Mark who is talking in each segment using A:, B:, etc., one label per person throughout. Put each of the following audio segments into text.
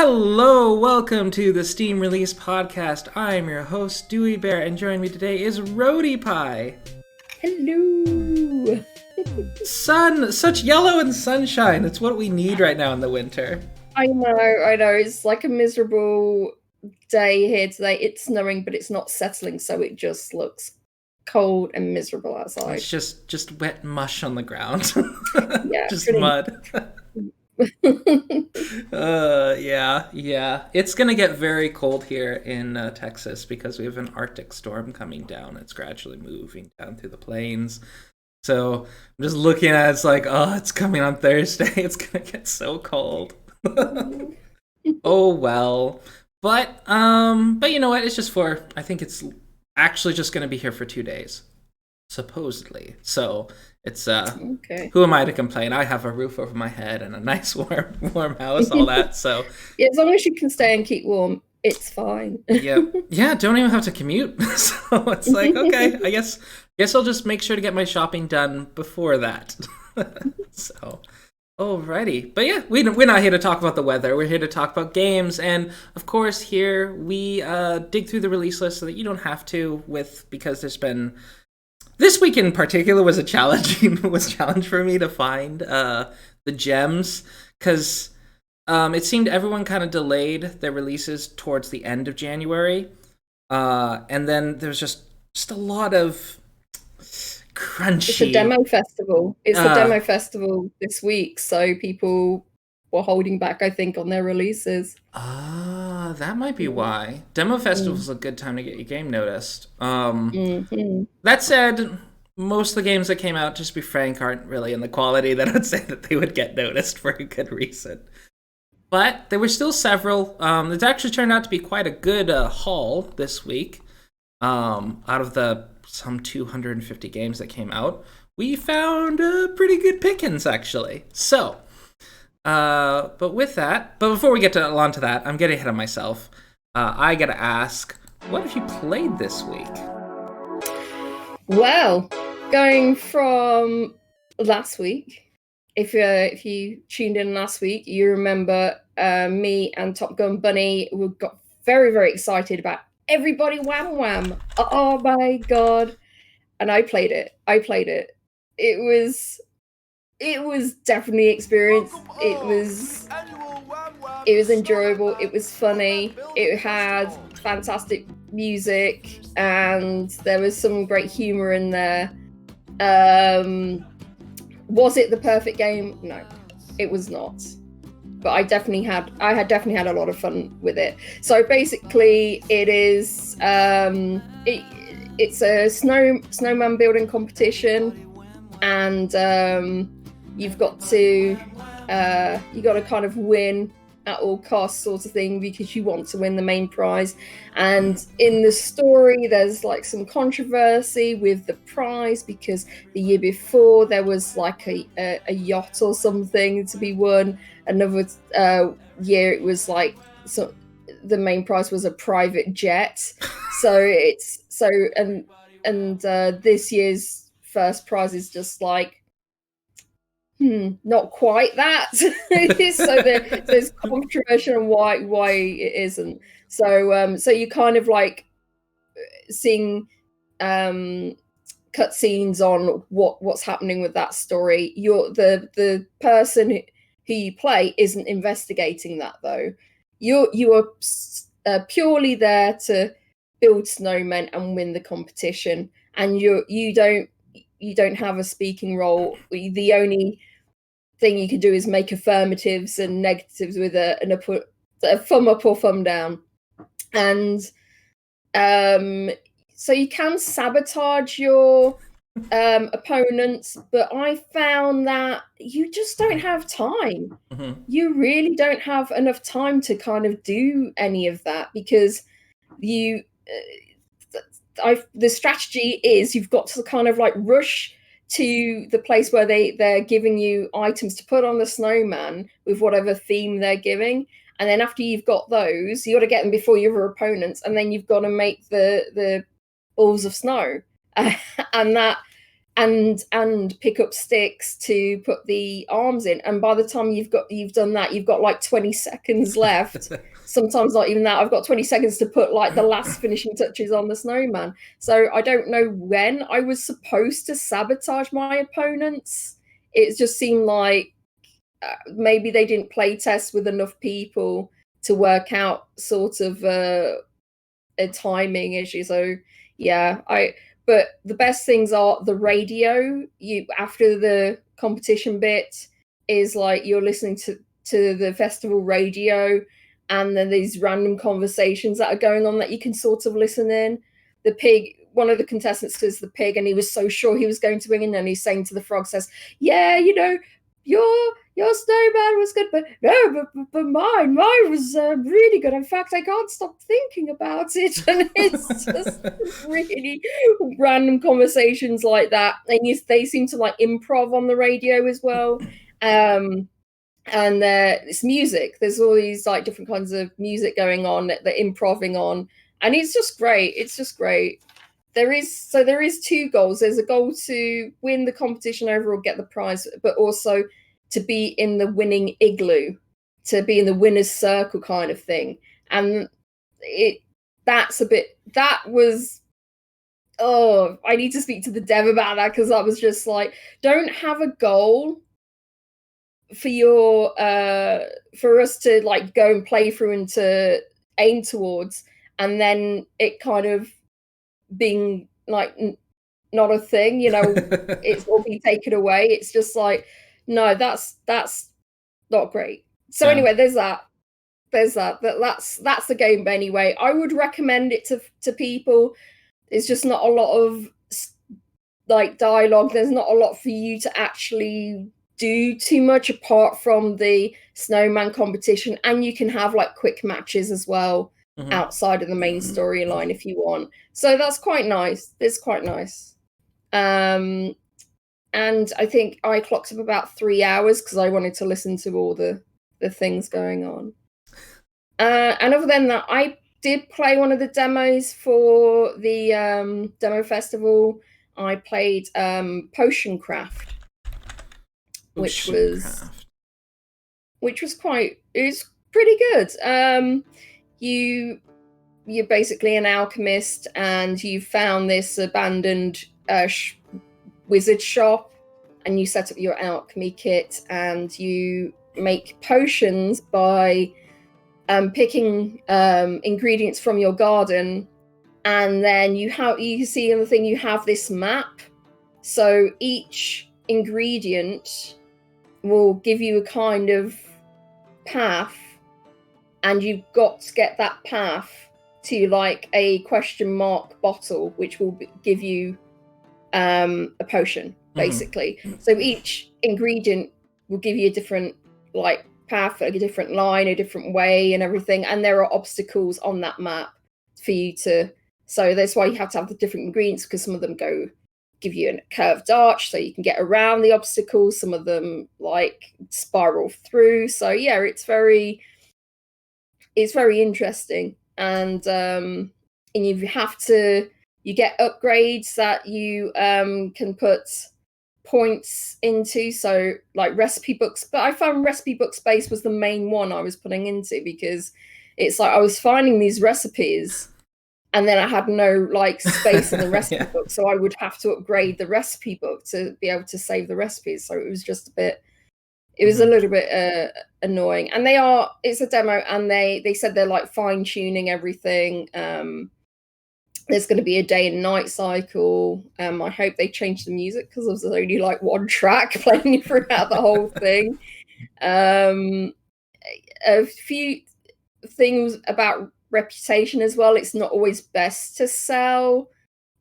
A: Hello, welcome to the Steam Release Podcast. I'm your host, Dewey Bear, and joining me today is Roadie Pie.
B: Hello.
A: Such yellow and sunshine. It's what we need right now in the winter.
B: I know. It's like a miserable day here today. It's snowing, but it's not settling, so it just looks cold and miserable outside.
A: It's just wet mush on the ground.
B: Yeah,
A: just mud. Yeah. It's gonna get very cold here in Texas because we have an Arctic storm coming down. It's gradually moving down through the plains. So I'm just looking at it, it's like, oh, it's coming on Thursday. It's gonna get so cold. Oh well. But you know what? It's just I think it's actually just gonna be here for 2 days. Supposedly. So it's
B: okay.
A: Who am I to complain? I have a roof over my head and a nice warm house, all that. So
B: yeah, as long as you can stay and keep warm, it's fine.
A: yeah, don't even have to commute. So it's like, okay, I guess I'll just make sure to get my shopping done before that. So alrighty. But yeah, we're not here to talk about the weather. We're here to talk about games, and of course here we dig through the release list so that you don't have to because there's been this week in particular was challenge for me to find the gems, because it seemed everyone kind of delayed their releases towards the end of January, and then there's just a lot of crunchy.
B: It's a demo festival. It's a demo festival this week, so people were holding back, I think, on their releases.
A: That might be why. Demo Festival's a good time to get your game noticed.
B: That
A: said, most of the games that came out, just to be frank, aren't really in the quality that I'd say that they would get noticed for a good reason. But there were still several. It actually turned out to be quite a good haul this week. Out of some 250 games that came out, we found pretty good pickings, actually. So but before we get onto that, I'm getting ahead of myself. I gotta ask, what have you played this week?
B: Well, going from last week, if you tuned in last week, you remember me and Top Gun Bunny got very, very excited about Everybody Wham Wham. Oh my god. And I played it. It was definitely an experience. It was enjoyable. It was funny. It had fantastic music, and there was some great humor in there. Was it the perfect game? No, it was not. But I had definitely had a lot of fun with it. So basically, it is it's a snowman building competition, and you've got to kind of win at all costs, sort of thing, because you want to win the main prize. And in the story, there's like some controversy with the prize, because the year before there was like a yacht or something to be won. Another year it was like the main prize was a private jet. This year's first prize is just like not quite that. So there's controversy on why it isn't. So you kind of like seeing cutscenes on what's happening with that story. The person who you play isn't investigating that, though. You are purely there to build snowmen and win the competition, and you don't have a speaking role. The only thing you can do is make affirmatives and negatives with a thumb up or thumb down. And so you can sabotage your opponents, but I found that you just don't have time.
A: Mm-hmm.
B: You really don't have enough time to kind of do any of that, because the strategy is you've got to kind of like rush to the place where they're giving you items to put on the snowman with whatever theme they're giving. And then after you've got those, you got to get them before your other opponents, and then you've got to make the balls of snow. And and pick up sticks to put the arms in. And by the time you've done that, you've got like 20 seconds left. Sometimes not even that. I've got 20 seconds to put like the last finishing touches on the snowman. So I don't know when I was supposed to sabotage my opponents. It just seemed like maybe they didn't play test with enough people to work out sort of a timing issue. So yeah, but the best things are the radio. You after the competition bit is like you're listening to the festival radio, and then these random conversations that are going on that you can sort of listen in. The pig, one of the contestants is the pig, and he was so sure he was going to win, and he's saying to the frog, says, "Yeah, you know, your snowman was good, but no, but mine was really good. In fact, I can't stop thinking about it." And it's just really random conversations like that. And they seem to like improv on the radio as well. And it's music. There's all these like different kinds of music going on that they're improving on, and it's just great. It's just great. There is two goals. There's a goal to win the competition overall, get the prize, but also to be in the winning igloo, to be in the winner's circle kind of thing. And I need to speak to the dev about that, because I was just like, don't have a goal for us to like go and play through and to aim towards, and then it kind of being like not a thing, you know. It's all be taken away. It's just like, no, that's not great. So anyway, there's that. That's the game. But anyway, I would recommend it to people. It's just not a lot of like dialogue. There's not a lot for you to actually do too much apart from the snowman competition, and you can have like quick matches as well outside of the main storyline if you want. So that's quite nice. It's quite nice. And I think I clocked up about 3 hours because I wanted to listen to all the things going on. And other than that, I did play one of the demos for the demo festival. I played Potion Craft, which was pretty good. You're basically an alchemist, and you found this abandoned wizard shop, and you set up your alchemy kit, and you make potions by picking ingredients from your garden. And then you see on the thing, you have this map. So each ingredient will give you a kind of path, and you've got to get that path to like a question mark bottle, which will give you a potion, basically. So each ingredient will give you a different like path, like a different line, a different way, and everything. And there are obstacles on that map for you to. So that's why you have to have the different ingredients, because some of them give you a curved arch so you can get around the obstacles. Some of them like spiral through. So yeah, it's very interesting. And you get upgrades that you can put points into, so like recipe books. But I found recipe book space was the main one I was putting into, because it's like I was finding these recipes and then I had no like space in the recipe book, so I would have to upgrade the recipe book to be able to save the recipes. So it was just a little bit annoying. And it's a demo, and they said they're like fine tuning everything. There's going to be a day and night cycle. I hope they change the music, because there's only like one track playing throughout the whole thing. A few things about reputation as well. It's not always best to sell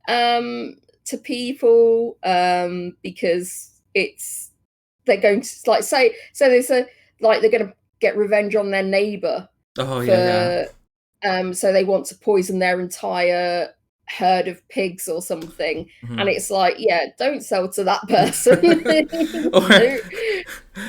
B: to people because they're going to like say, so there's they're going to get revenge on their neighbor. So they want to poison their entire herd of pigs or something. And it's like, yeah, don't sell to that person.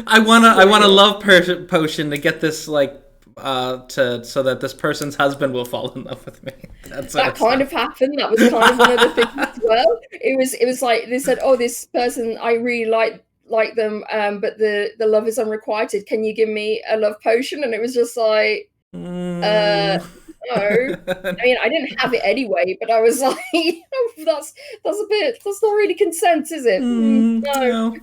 A: I want a love potion to get this like so that this person's husband will fall in love with me.
B: That kind of happened. That was kind of one of the things as well. It was like they said, "Oh, this person, I really like them, but the love is unrequited. Can you give me a love potion?" And it was just like, no. I mean, I didn't have it anyway, but I was like, oh, that's not really consent, is it? No.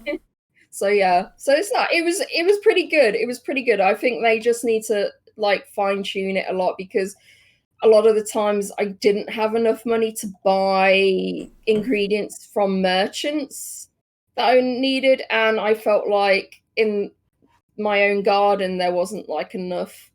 B: So yeah, so it's not. It was pretty good. It was pretty good. I think they just need to like fine tune it a lot, because a lot of the times I didn't have enough money to buy ingredients from merchants that I needed, and I felt like in my own garden there wasn't like enough.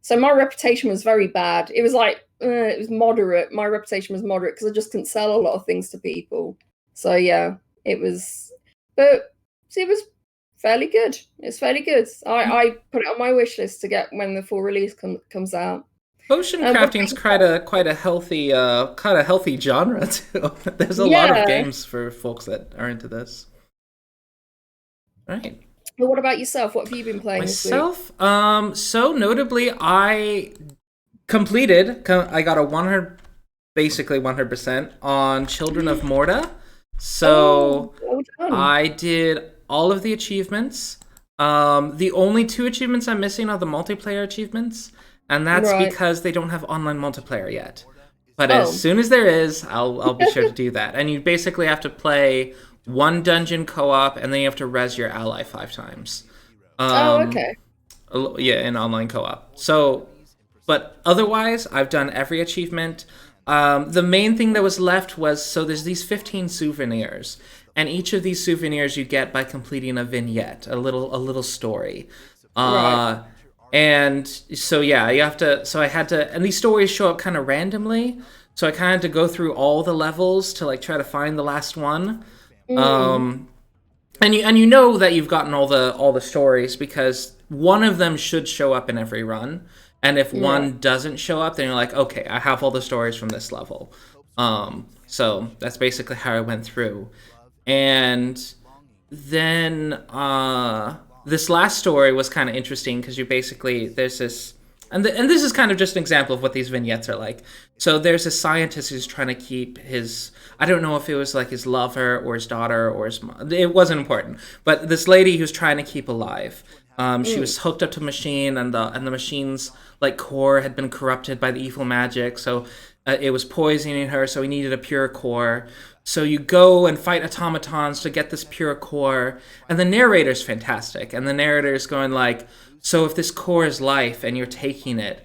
B: So my reputation was very bad. It was like it was moderate. My reputation was moderate because I just couldn't sell a lot of things to people. So yeah, it was, but it was fairly good. It's fairly good. I put it on my wish list to get when the full release comes out.
A: Potion crafting's quite a healthy genre too. There's a lot of games for folks that are into this. All right.
B: Well, what about yourself? What have you been playing
A: myself? This week? So notably, I completed. I got a basically 100% on Children of Morta. So I did all of the achievements. The only 2 achievements I'm missing are the multiplayer achievements, and that's because they don't have online multiplayer yet. But as soon as there is, I'll be sure to do that. And you basically have to play 1 dungeon co-op, and then you have to res your ally 5 times.
B: Okay.
A: Yeah, in online co-op. So, but otherwise, I've done every achievement. The main thing that was left was, so there's these 15 souvenirs, and each of these souvenirs you get by completing a vignette, a little story. And so yeah, you have to. So I had to, and these stories show up kind of randomly. So I kind of had to go through all the levels to like try to find the last one. And you know that you've gotten all the stories because one of them should show up in every run, and if one doesn't show up, then you're like, okay, I have all the stories from this level. So that's basically how I went through, and then this last story was kind of interesting because you basically there's this. And this is kind of just an example of what these vignettes are like. So there's a scientist who's trying to keep his, I don't know if it was like his lover or his daughter or his mom. It wasn't important. But this lady who's trying to keep alive. She was hooked up to a machine, and the machine's like core had been corrupted by the evil magic. So it was poisoning her, so he needed a pure core. So you go and fight automatons to get this pure core. And the narrator's fantastic. And the narrator's going like, so if this core is life and you're taking it,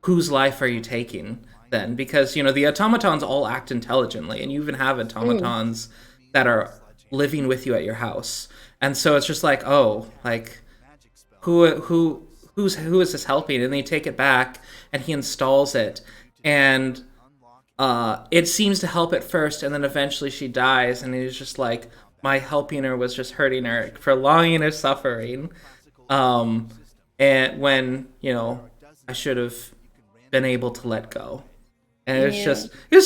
A: whose life are you taking then? Because, the automatons all act intelligently, and you even have automatons that are living with you at your house. And so it's just like, oh, like, who is this helping? And then you take it back, and he installs it. And it seems to help at first, and then eventually she dies, and he's just like, my helping her was just hurting her, prolonging her suffering. And when, I should have been able to let go. And it's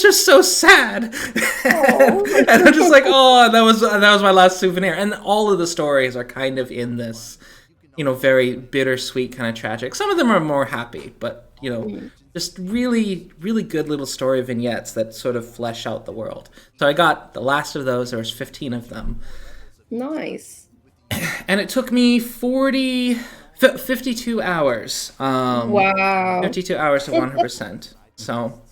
A: just so sad. And I'm just like, oh, that was my last souvenir. And all of the stories are kind of in this, very bittersweet kind of tragic. Some of them are more happy, but, just really, really good little story vignettes that sort of flesh out the world. So I got the last of those. There was 15 of them.
B: Nice.
A: And it took me 52 hours.
B: Wow.
A: 52 hours to 100%. So,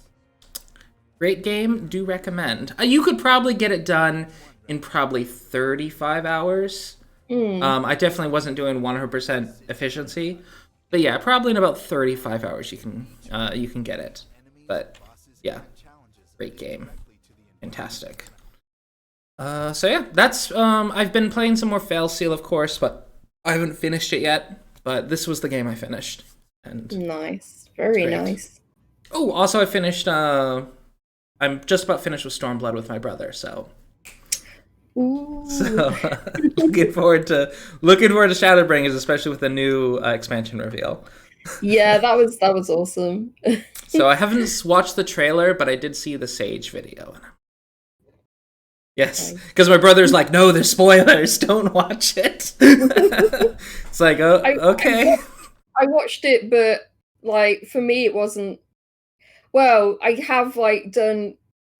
A: great game. Do recommend. You could probably get it done in probably 35 hours. I definitely wasn't doing 100% efficiency. But yeah, probably in about 35 hours you can get it. But yeah, great game. Fantastic. So yeah, that's I've been playing some more Fail Seal, of course, but I haven't finished it yet. But this was the game I finished. And
B: nice. Very nice.
A: Oh, also I finished I'm just about finished with Stormblood with my brother, so
B: Ooh.
A: So looking forward to Shadowbringers, especially with the new expansion reveal.
B: Yeah, that was awesome.
A: So I haven't watched the trailer, but I did see the Sage video. Yes, because my brother's like, no, there's spoilers. Don't watch it. It's like, oh, okay.
B: I watched it, but like for me, it wasn't. Well, I have like done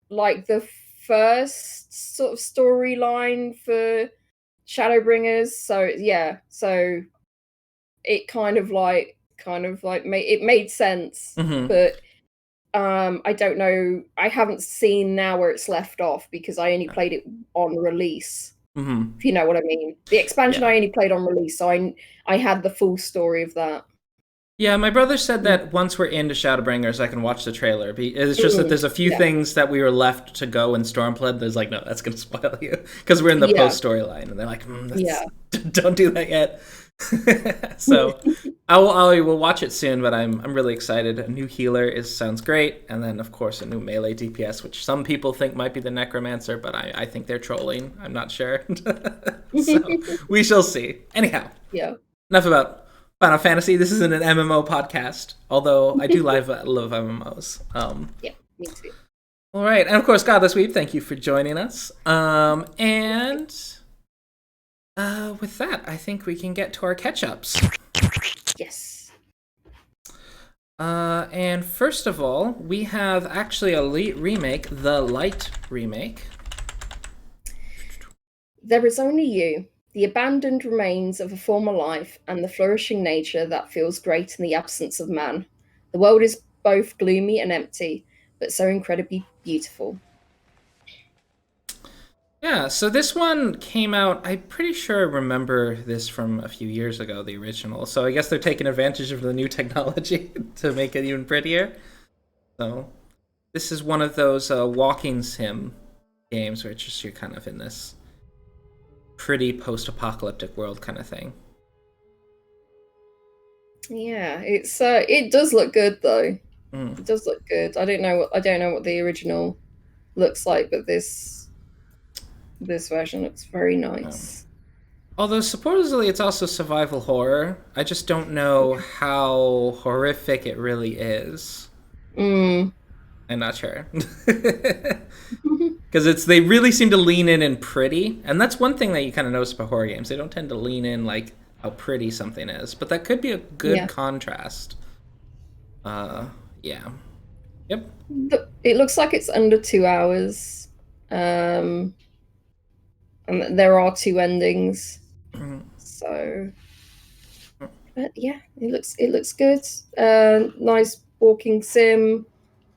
B: like the first sort of storyline for Shadowbringers, so yeah, so it kind of like made sense, but I don't know. I haven't seen now where it's left off because I only played it on release. If you know what I mean. The expansion I only played on release, so I had the full story of that.
A: Yeah, my brother said that once we're into Shadowbringers, I can watch the trailer. It's just that there's a few things that we were left to go in Stormblood. There's like, no, that's going to spoil you. Because we're in the post-storyline. And they're like, don't do that yet. So I will watch it soon, but I'm really excited. A new healer sounds great. And then, of course, a new melee DPS, which some people think might be the Necromancer, but I think they're trolling. I'm not sure. So we shall see. Anyhow, enough about Final Fantasy. This isn't an MMO podcast, although I do love MMOs.
B: Yeah, me too.
A: All right, and of course, Godless Weeb, thank you for joining us. And with that, I think we can get to our catch-ups.
B: Yes.
A: And first of all, we have actually a remake, the Light remake.
B: There is only you. The abandoned remains of a former life and the flourishing nature that feels great in the absence of man. The world is both gloomy and empty, but so incredibly beautiful.
A: Yeah, so this one came out, I'm pretty sure I remember this from a few years ago, the original. So I guess they're taking advantage of the new technology to make it even prettier. So this is one of those walking sim games where it's just you're kind of in this pretty post-apocalyptic world kind of thing.
B: Yeah, it does look good though. It does look good. I don't know what the original looks like, but this version looks very nice.
A: Although supposedly it's also survival horror. I just don't know how horrific it really is. I'm not sure. Because they really seem to lean in and pretty. And that's one thing that you kind of notice about horror games. They don't tend to lean in like how pretty something is. But that could be a good contrast. Yeah. Yep.
B: It looks like it's under 2 hours. And there are 2 endings. So but yeah, it looks good. Nice walking sim.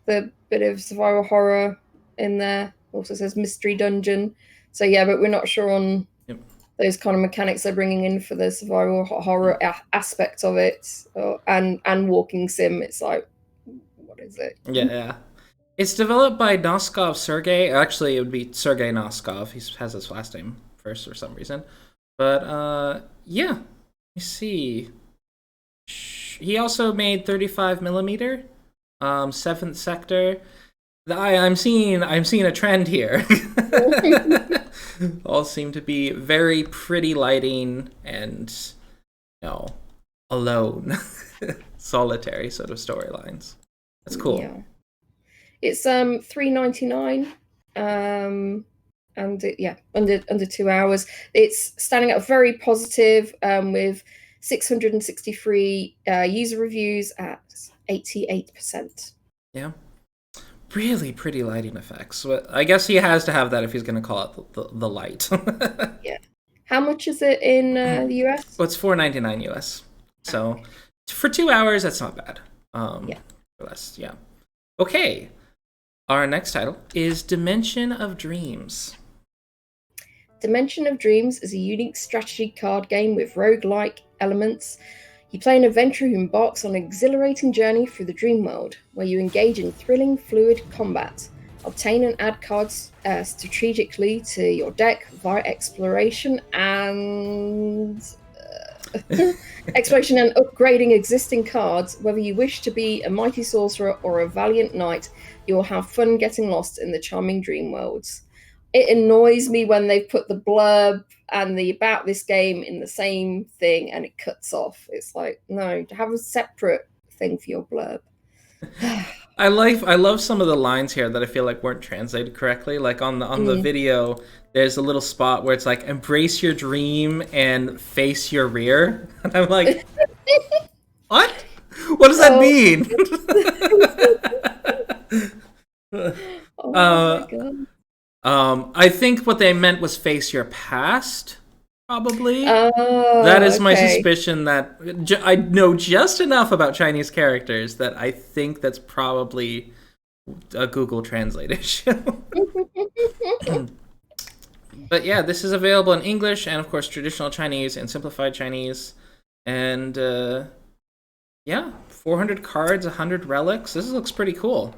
B: The bit of survival horror in there. Also says mystery dungeon. So yeah, but we're not sure on those kind of mechanics they're bringing in for the survival horror aspect of it, and walking sim. It's like, what is it?
A: Yeah. It's developed by Noskov Sergey. Actually, it would be Sergey Noskov. He has his last name first for some reason. But yeah, let me see. He also made 35mm. 7th Sector. I'm seeing a trend here. All seem to be very pretty lighting and alone, solitary sort of storylines. That's cool.
B: Yeah. It's $3.99, and under 2 hours. It's standing out very positive, with 663 user reviews at 88%.
A: Yeah. Really pretty lighting effects. I guess he has to have that if he's going to call it the light.
B: Yeah. How much is it in the US?
A: Well, it's $4.99 US. So for 2 hours, that's not bad. For less, yeah. Okay. Our next title is Dimension of Dreams.
B: Dimension of Dreams is a unique strategy card game with roguelike elements. You play an adventurer who embarks on an exhilarating journey through the dream world, where you engage in thrilling, fluid combat. Obtain and add cards strategically to your deck via exploration and upgrading existing cards. Whether you wish to be a mighty sorcerer or a valiant knight, you will have fun getting lost in the charming dream worlds. It annoys me when they put the blurb and the about this game in the same thing and it cuts off. It's like, no, have a separate thing for your blurb.
A: I love some of the lines here that I feel like weren't translated correctly. Like on the video, there's a little spot where it's like, embrace your dream and face your rear. And I'm like, What? What does that mean?
B: Oh my god.
A: I think what they meant was face your past, probably.
B: Oh,
A: That is my
B: okay.
A: suspicion that I know just enough about Chinese characters that I think that's probably a Google Translate issue. But yeah, this is available in English and, of course, traditional Chinese and simplified Chinese. And yeah, 400 cards, 100 relics. This looks pretty cool.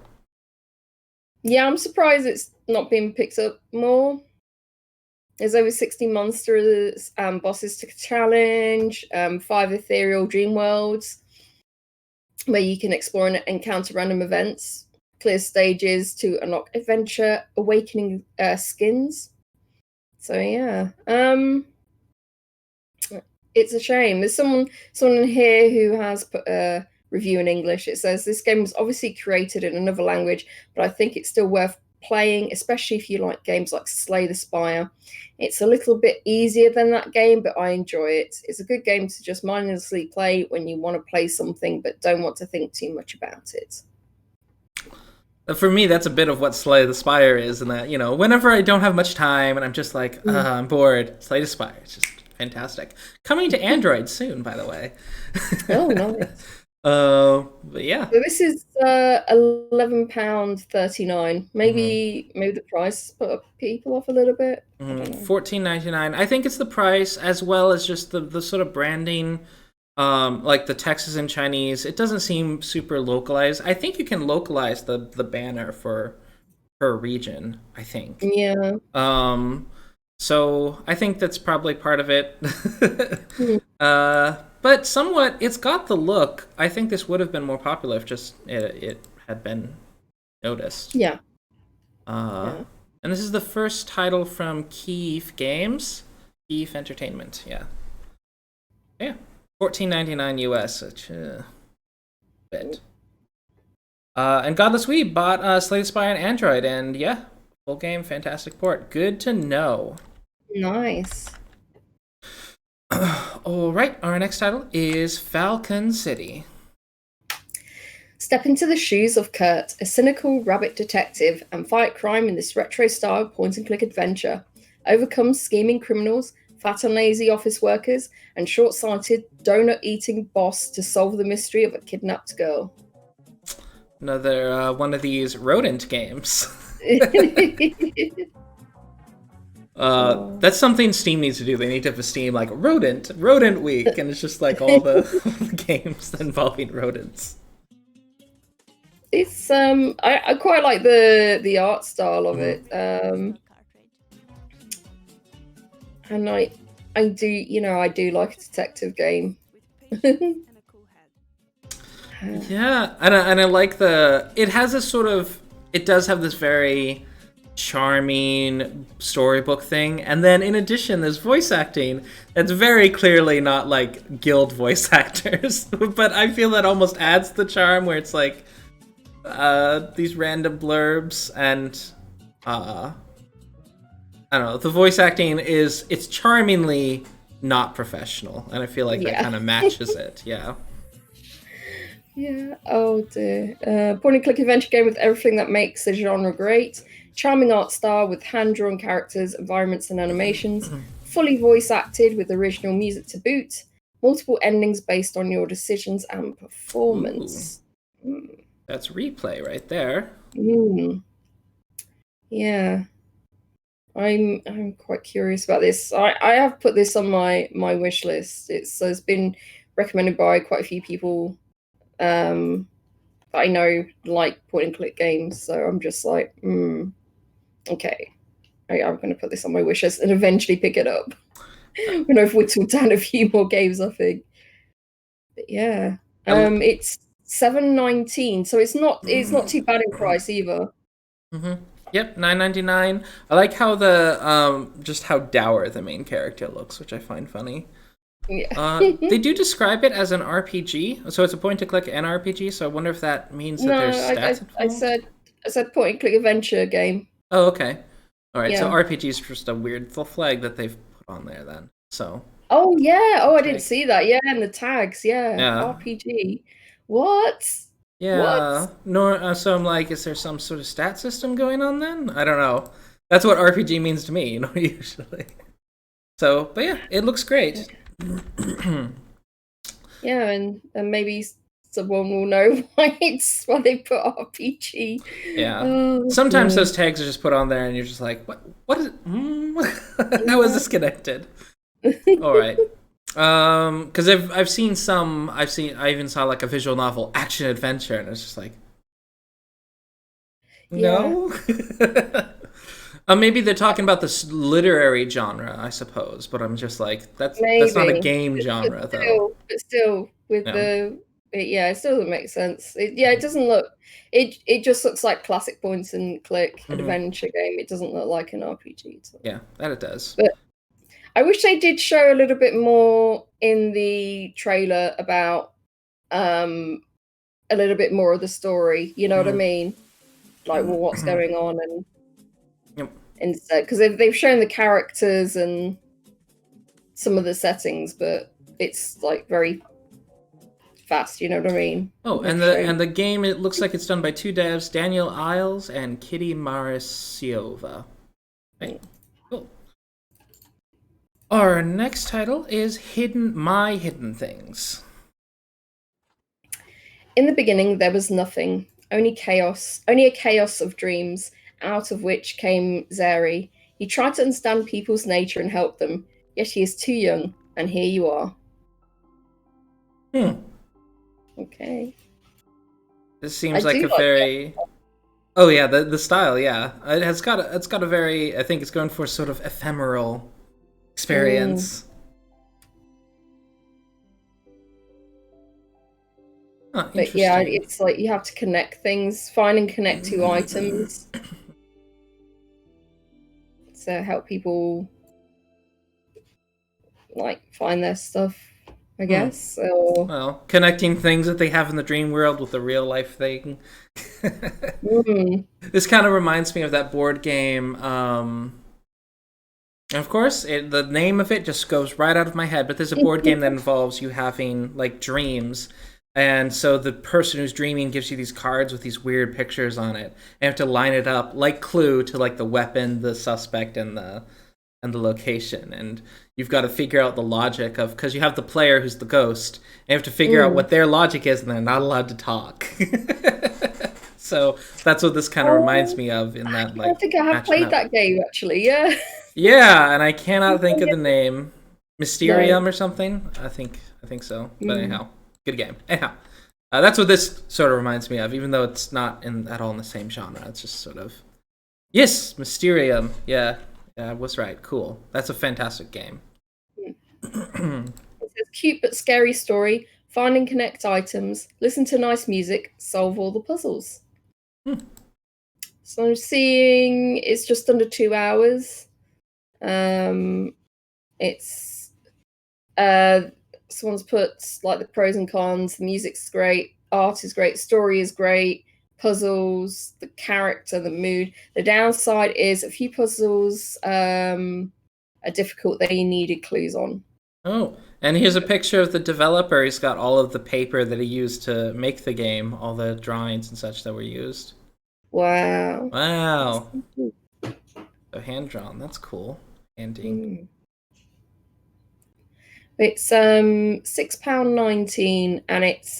B: Yeah, I'm surprised it's not being picked up more. There's over 60 monsters, bosses to challenge, 5 ethereal dream worlds where you can explore and encounter random events, clear stages to unlock adventure, awakening skins. So yeah, it's a shame. There's someone in here who has put a review in English. It says this game was obviously created in another language, but I think it's still worth playing, especially if you like games like Slay the Spire. It's a little bit easier than that game, but I enjoy it. It's a good game to just mindlessly play when you want to play something but don't want to think too much about it.
A: For me, that's a bit of what Slay the Spire is, in that, whenever I don't have much time and I'm just like, I'm bored, Slay the Spire. It's just fantastic. Coming to Android soon, by the way.
B: Oh, nice.
A: But yeah.
B: So this is £11.39. Maybe the price put people off a little bit.
A: $14.99. I think it's the price, as well as just the sort of branding. Like the text is in Chinese. It doesn't seem super localized. I think you can localize the banner for per region, I think.
B: Yeah.
A: So I think that's probably part of it. But somewhat, it's got the look. I think this would have been more popular if just it had been noticed.
B: Yeah.
A: And this is the first title from Kiif Games. Kiif Entertainment, yeah. Yeah. $14.99 US, which bit. And Godless Weeb bought Slay the Spire on Android, and yeah, full game, fantastic port. Good to know.
B: Nice.
A: All right, our next title is Falcon City.
B: Step into the shoes of Kurt, a cynical rabbit detective, and fight crime in this retro-style point-and-click adventure. Overcome scheming criminals, fat and lazy office workers, and short-sighted, donut-eating boss to solve the mystery of a kidnapped girl.
A: Another one of these rodent games. That's something Steam needs to do. They need to have a Steam like rodent week, and it's just like all the games involving rodents.
B: It's I quite like the art style of it. And I do like a detective game.
A: Yeah, and I like it has this sort of, it does have this very charming storybook thing, and then in addition there's voice acting that's very clearly not like guild voice actors, but I feel that almost adds the charm, where it's like these random blurbs, and I don't know, the voice acting it's charmingly not professional, and I feel like that kind of matches it. Yeah.
B: Yeah. Oh dear. Point-and-click adventure game with everything that makes the genre great. Charming art style with hand-drawn characters, environments, and animations. Fully voice-acted with original music to boot. Multiple endings based on your decisions and performance.
A: That's replay right there.
B: Yeah. I'm quite curious about this. I have put this on my wish list. It's been recommended by quite a few people that I know like point-and-click games, so I'm just like, okay, I'm going to put this on my wish list and eventually pick it up when I've whittled down a few more games, I think. But yeah, it's $7.19, so it's not too bad in price either.
A: Yep, $9.99. I like how the just how dour the main character looks, which I find funny.
B: Yeah.
A: They do describe it as an RPG, so it's a point-and-click and RPG. So I wonder if that means that there's stats involved?
B: I said point-and-click adventure game.
A: Oh, okay. All right.
B: Yeah.
A: So RPG is just a weird little flag that they've put on there then. So
B: Oh yeah. Oh, I didn't
A: Like,
B: see that. Yeah, and the tags. Yeah,
A: yeah.
B: RPG. What? What?
A: Yeah. Nor so I'm like, is there some sort of stat system going on then? I don't know. That's what RPG means to me, usually. So, but yeah, it looks great.
B: Yeah, and maybe someone will know why they put RPG.
A: Yeah.
B: Oh,
A: Sometimes
B: no.
A: those tags are just put on there, and you're just like, what is it? How is this connected? All right. Because I've seen some. I even saw like a visual novel action adventure, and it's just like,
B: Yeah.
A: no. Maybe they're talking about this literary genre, I suppose, but I'm just like, that's not a
B: Maybe.
A: game genre, though.
B: But still, with
A: Yeah.
B: yeah, it still doesn't make sense. It doesn't look. It just looks like classic point and click adventure game. It doesn't look like an RPG.
A: Yeah, that it does.
B: But I wish they did show a little bit more in the trailer about a little bit more of the story. You know what I mean? Like, well, what's going on and
A: Yep.
B: instead, because they've shown the characters and some of the settings, but it's like very fast. You know what I mean?
A: Oh, and the game, it looks like it's done by two devs, Daniel Isles and Kitty Marisiova. Right. Cool. Our next title is My Hidden Things.
B: In the beginning, there was nothing, only a chaos of dreams, out of which came Zeri. He tried to understand people's nature and help them, yet he is too young, and here you are. Okay.
A: This seems like a very... Oh yeah, the style, yeah. It's got a very, I think it's going for sort of ephemeral experience. Huh,
B: but yeah, it's like you have to connect things, find and connect two items to help people like find their stuff, I guess. Or
A: well, connecting things that they have in the dream world with the real life thing. This kind of reminds me of that board game. Of course, the name of it just goes right out of my head. But there's a board game that involves you having like dreams. And so the person who's dreaming gives you these cards with these weird pictures on it. And you have to line it up like Clue to like the weapon, the suspect, and the location. And you've got to figure out the logic of, because you have the player who's the ghost, and you have to figure out what their logic is, and they're not allowed to talk. So that's what this kind of reminds me of. In that, like,
B: I think I have played that game actually. Yeah.
A: Yeah, and I cannot think of the name. Mysterium or something. I think so. But anyhow. Good game. Anyhow, that's what this sort of reminds me of, even though it's not at all in the same genre. It's just sort of... Yes, Mysterium. Yeah, I was right. Cool. That's a fantastic game.
B: It says, cute but scary story. Find and connect items. Listen to nice music. Solve all the puzzles. So I'm seeing it's just under 2 hours. It's... someone's put like the pros and cons. The music's great, art is great, story is great, puzzles, the character, the mood. The downside is a few puzzles are difficult that you needed clues on.
A: Oh, and here's a picture of the developer. He's got all of the paper that he used to make the game, all the drawings and such that were used.
B: Wow.
A: So hand drawn. That's cool. Handy.
B: It's £6.19, and it's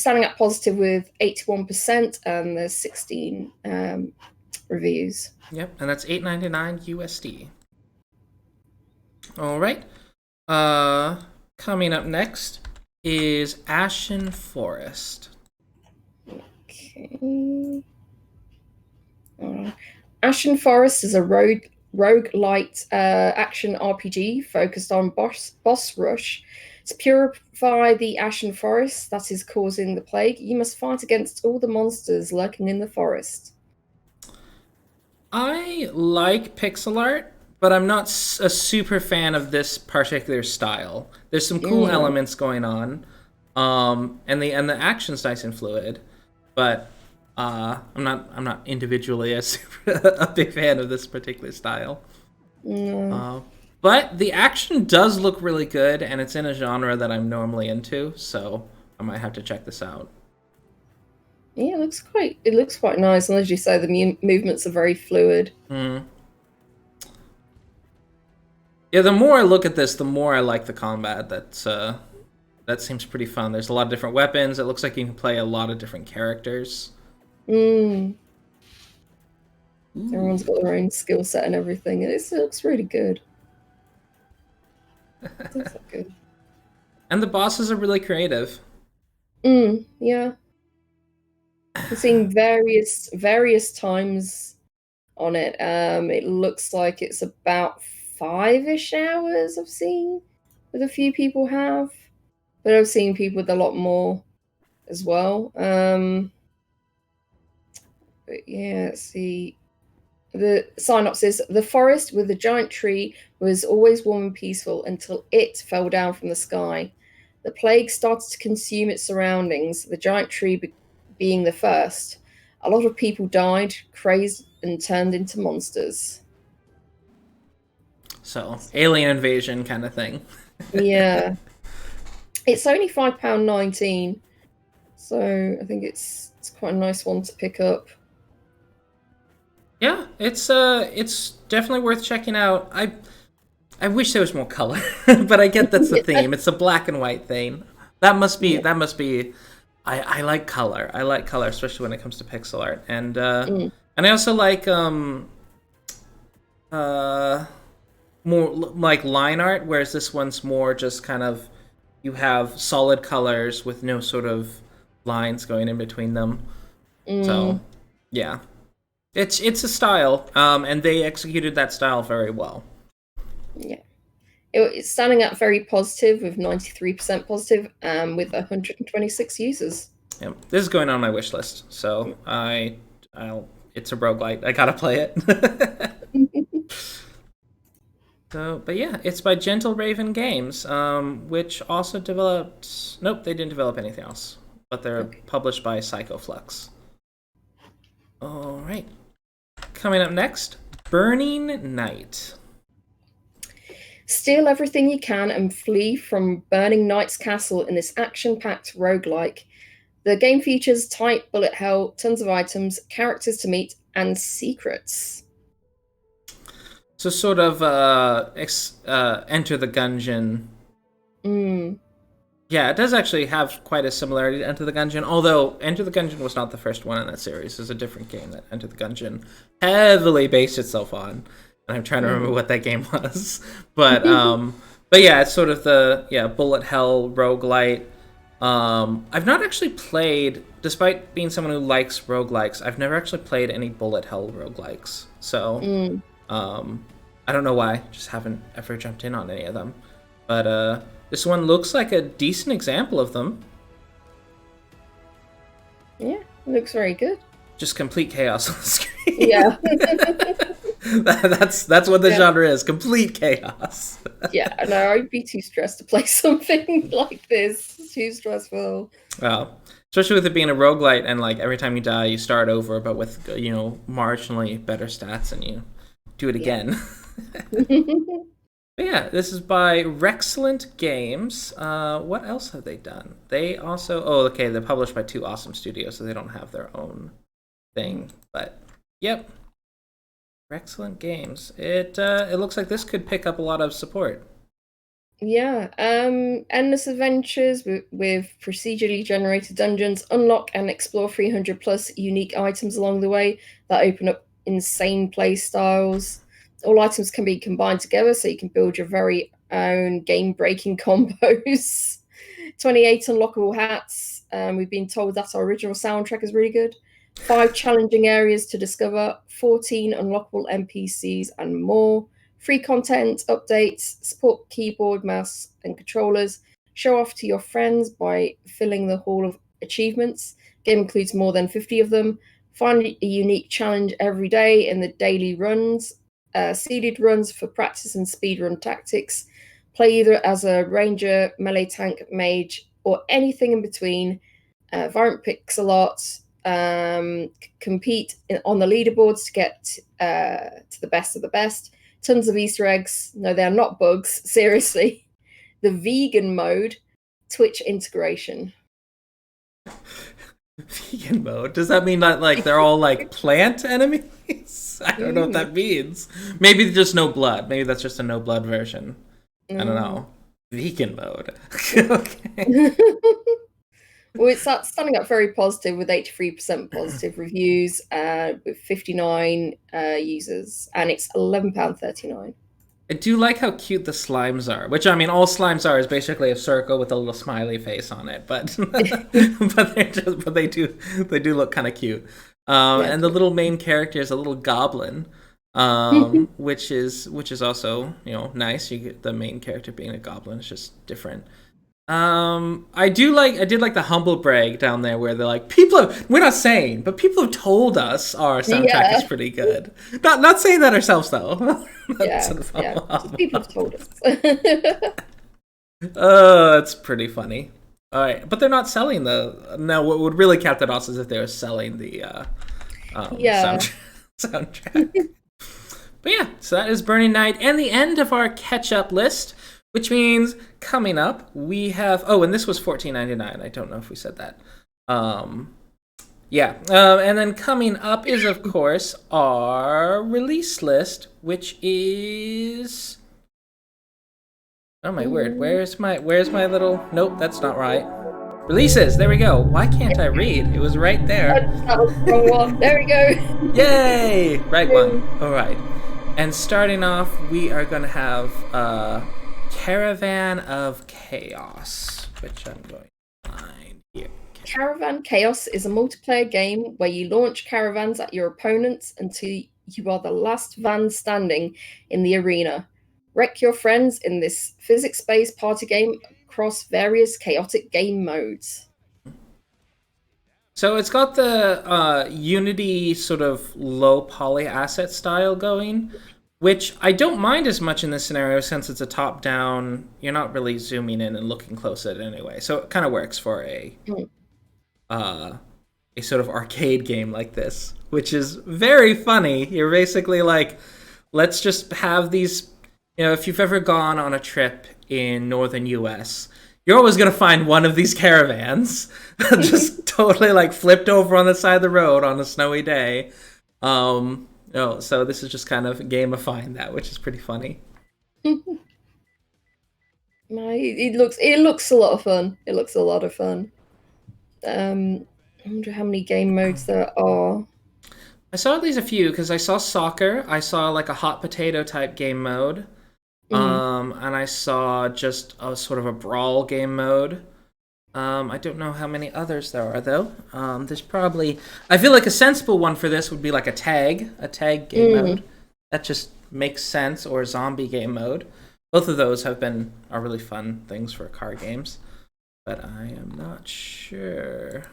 B: standing at positive with 81%, and there's 16 reviews.
A: Yep, and that's $8.99 USD. All right. Coming up next is AshenForest.
B: Okay. AshenForest is a roguelite action RPG focused on boss rush. To purify the Ashen Forest that is causing the plague, you must fight against all the monsters lurking in the forest.
A: I like pixel art, but I'm not a super fan of this particular style. There's some cool elements going on, and the action's nice and fluid, but I'm not individually a big fan of this particular style. But the action does look really good, and it's in a genre that I'm normally into, so I might have to check this out.
B: Yeah, it looks quite nice, and as you say, the movements are very fluid.
A: Mm. Yeah, the more I look at this, the more I like the combat. That seems pretty fun. There's a lot of different weapons. It looks like you can play a lot of different characters.
B: Everyone's got their own skill set and everything, and it looks really good. It looks good.
A: And the bosses are really creative.
B: Yeah. I'm seeing various times on it. It looks like it's about 5-ish hours I've seen that a few people have, but I've seen people with a lot more as well. But yeah, let's see. The synopsis: the forest with the giant tree was always warm and peaceful until it fell down from the sky. The plague started to consume its surroundings, the giant tree being the first. A lot of people died, crazed, and turned into monsters.
A: So, alien invasion kind of thing.
B: Yeah. It's only £5.19, so I think it's quite a nice one to pick up.
A: Yeah, it's definitely worth checking out. I wish there was more color, but I get that's the theme. It's a black and white theme. That must be. I like color. I like color, especially when it comes to pixel art, and I also like more like line art, whereas this one's more just kind of you have solid colors with no sort of lines going in between them. So, yeah. It's a style, and they executed that style very well.
B: Yeah. It's standing out very positive with 93% positive, with 126 users.
A: Yeah, this is going on my wish list, so it's a roguelite. I gotta play it. So, but yeah, it's by GentleRaven Games, which also developed. Nope, they didn't develop anything else, but they're published by Psychoflux. All right. Coming up next, Burning Night.
B: Steal everything you can and flee from Burning Night's castle in this action-packed roguelike. The game features tight bullet hell, tons of items, characters to meet, and secrets.
A: So sort of Enter the Gungeon. Yeah, it does actually have quite a similarity to Enter the Gungeon, although Enter the Gungeon was not the first one in that series. There's a different game that Enter the Gungeon heavily based itself on. And I'm trying to remember what that game was. But yeah, it's sort of the bullet hell roguelite. I've not actually played, despite being someone who likes roguelikes, I've never actually played any bullet hell roguelikes. So I don't know why, just haven't ever jumped in on any of them. But this one looks like a decent example of them.
B: Yeah, it looks very good.
A: Just complete chaos on the screen.
B: Yeah.
A: that's what the genre is, complete chaos.
B: Yeah, no, I'd be too stressed to play something like this. It's too stressful.
A: Well, especially with it being a roguelite and like every time you die you start over, but with marginally better stats and you do it again. But yeah, this is by Rexcellent Games. What else have they done? They also they're published by two awesome studios, so they don't have their own thing. But yep, Rexcellent Games. It looks like this could pick up a lot of support.
B: Yeah, endless adventures with procedurally generated dungeons. Unlock and explore 300 plus unique items along the way that open up insane play styles. All items can be combined together, so you can build your very own game-breaking combos. 28 unlockable hats. We've been told that our original soundtrack is really good. 5 challenging areas to discover. 14 unlockable NPCs and more. Free content, updates, support keyboard, mouse, and controllers. Show off to your friends by filling the Hall of Achievements. Game includes more than 50 of them. Find a unique challenge every day in the daily runs. Seeded runs for practice and speedrun tactics. Play either as a ranger, melee tank, mage, or anything in between. Variant pixel art. Compete on the leaderboards to get to the best of the best. tons of Easter eggs. No, they're not bugs. Seriously. The vegan mode, Twitch integration.
A: Vegan mode? Does that mean that like they're all like plant enemies? I don't know what that means. Maybe just no blood. Maybe that's just a no blood version. I don't know. Vegan mode. Okay.
B: Well, it's standing up very positive with 83% positive reviews, with 59 users, and it's £11.39.
A: I do like how cute the slimes are, which I mean, all slimes are is basically a circle with a little smiley face on it, but but they do look kind of cute. And the little main character is a little goblin, which is also, you know, nice. You get the main character being a goblin. It's just different. I did like the humble brag down there where they're like, we're not saying, but people have told us our soundtrack is pretty good. Not saying that ourselves though.
B: People have told us.
A: That's pretty funny. All right, but they're not selling now what would really count that also is if they were selling the soundtrack. But yeah, so that is Burning Night and the end of our catch-up list. Which means coming up we have and this was $14.99. I don't know if we said that. And then coming up is of course our release list, which is oh my word, where's my little nope, that's not right. Releases, there we go. Why can't I read? It was right there.
B: That was the wrong one. There we go.
A: Yay! Right one. All right. And starting off, we are going to have Caravan of Chaos, which I'm going to find here.
B: Caravan Chaos is a multiplayer game where you launch caravans at your opponents until you are the last van standing in the arena. Wreck your friends in this physics-based party game across various chaotic game modes.
A: So it's got the Unity sort of low poly asset style going, which I don't mind as much in this scenario since it's a top-down. You're not really zooming in and looking close at it anyway, so it kind of works for a sort of arcade game like this, which is very funny. You're basically like, let's just have these. You know, if you've ever gone on a trip in northern US, you're always going to find one of these caravans just totally like flipped over on the side of the road on a snowy day. So this is just kind of gamifying that, which is pretty funny.
B: It looks a lot of fun. It looks a lot of fun. I wonder how many game modes there are.
A: I saw at least a few because I saw soccer. I saw like a hot potato type game mode. And I saw just a sort of a brawl game mode. I don't know how many others there are though. There's probably, I feel like a sensible one for this would be like a tag game mode. That just makes sense, or a zombie game mode. Both of those are really fun things for card games, but I am not sure.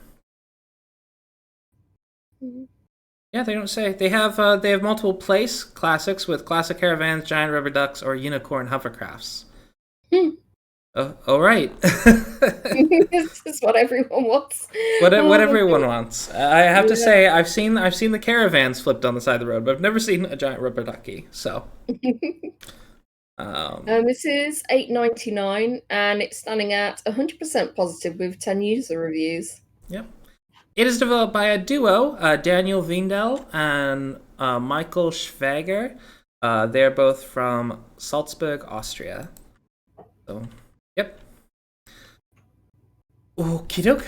A: Yeah, they don't say. They have multiple place classics with classic caravans, giant rubber ducks, or unicorn hovercrafts. All right.
B: This is what everyone wants.
A: What everyone wants. I have to say, I've seen the caravans flipped on the side of the road, but I've never seen a giant rubber ducky. So.
B: This is $8.99, and it's standing at 100% positive with 10 user reviews.
A: Yep. It is developed by a duo, Daniel Wiendl and Michael Schwaiger. They're both from Salzburg, Austria. So, yep. Okie doke.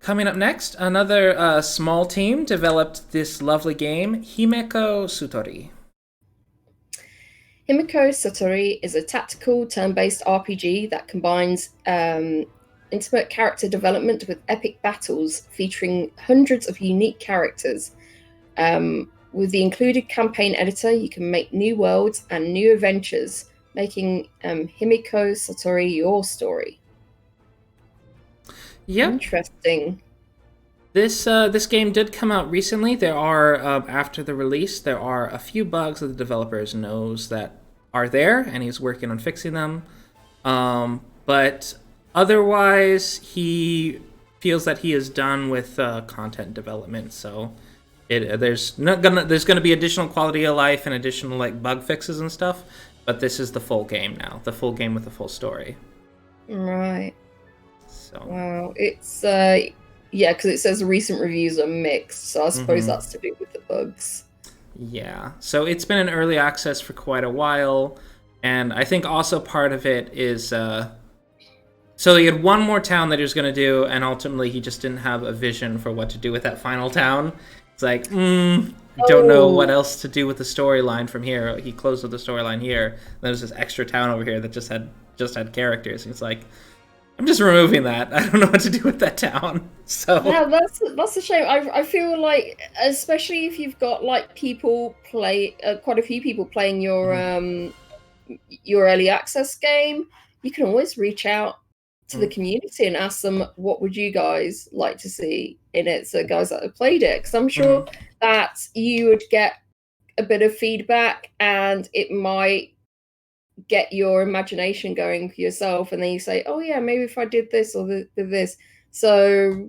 A: Coming up next, another small team developed this lovely game, Himeko Sutori.
B: Himeko Sutori is a tactical turn-based RPG that combines intimate character development with epic battles featuring hundreds of unique characters. With the included campaign editor, you can make new worlds and new adventures, making Himeko Sutori your story.
A: Yeah.
B: Interesting.
A: This game did come out recently. There are, after the release, there are a few bugs that the developers knows that are there, and he's working on fixing them. But otherwise, he feels that he is done with content development, so There's gonna be additional quality of life and additional like bug fixes and stuff, but this is the full game now, the full game with the full story.
B: Right.
A: So
B: wow, it's because it says recent reviews are mixed, so I suppose that's to do with the bugs.
A: Yeah, so it's been in early access for quite a while, and I think also part of it is so he had one more town that he was going to do, and ultimately he just didn't have a vision for what to do with that final town. It's like, don't know what else to do with the storyline from here. He closed with the storyline here. There's this extra town over here that just had characters. And it's like, I'm just removing that. I don't know what to do with that town. So
B: yeah, that's a shame. I feel like, especially if you've got like people quite a few people playing your early access game, you can always reach out to the community and ask them what would you guys like to see in it. So guys that have played it, because I'm sure that you would get a bit of feedback and it might get your imagination going for yourself, and then you say, oh yeah, maybe if I did this or did this, so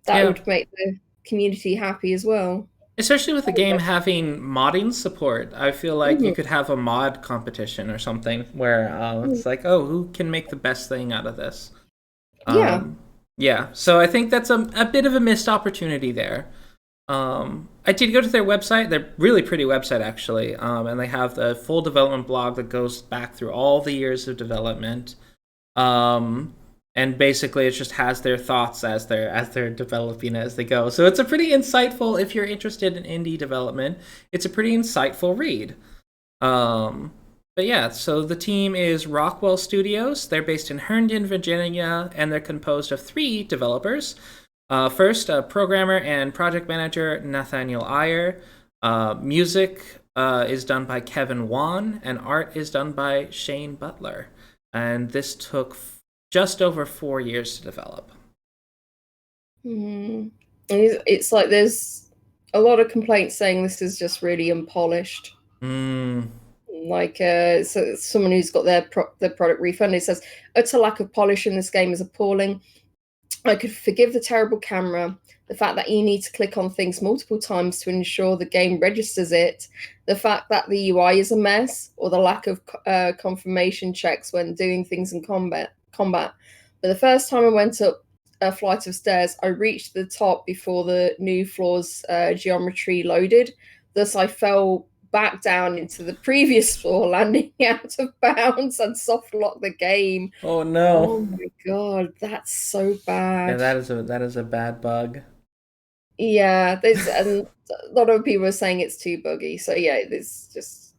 B: that would make the community happy as well.
A: Especially with the game having modding support, I feel like you could have a mod competition or something where it's like, oh, who can make the best thing out of this? Yeah, so I think that's a bit of a missed opportunity there. I did go to their website. They're really pretty website, actually, and they have the full development blog that goes back through all the years of development. And basically, it just has their thoughts as they're developing as they go. So it's a pretty insightful, if you're interested in indie development, it's a pretty insightful read. But yeah, so the team is Rockwell Studios. They're based in Herndon, Virginia, and they're composed of 3 developers. First, programmer and project manager Nathaniel Iyer. Music is done by Kevin Wan, and art is done by Shane Butler. And this took just over 4 years to develop.
B: It's like there's a lot of complaints saying this is just really unpolished. Like so someone who's got their product refunded says, utter lack of polish in this game is appalling. I could forgive the terrible camera, the fact that you need to click on things multiple times to ensure the game registers it, the fact that the UI is a mess, or the lack of confirmation checks when doing things in combat. But the first time I went up a flight of stairs, I reached the top before the new floor's geometry loaded. Thus, I fell back down into the previous floor, landing out of bounds and soft locked the game.
A: Oh no!
B: Oh my god, that's so bad.
A: Yeah, that is a bad bug.
B: Yeah, and a lot of people are saying it's too buggy. So yeah, there's just,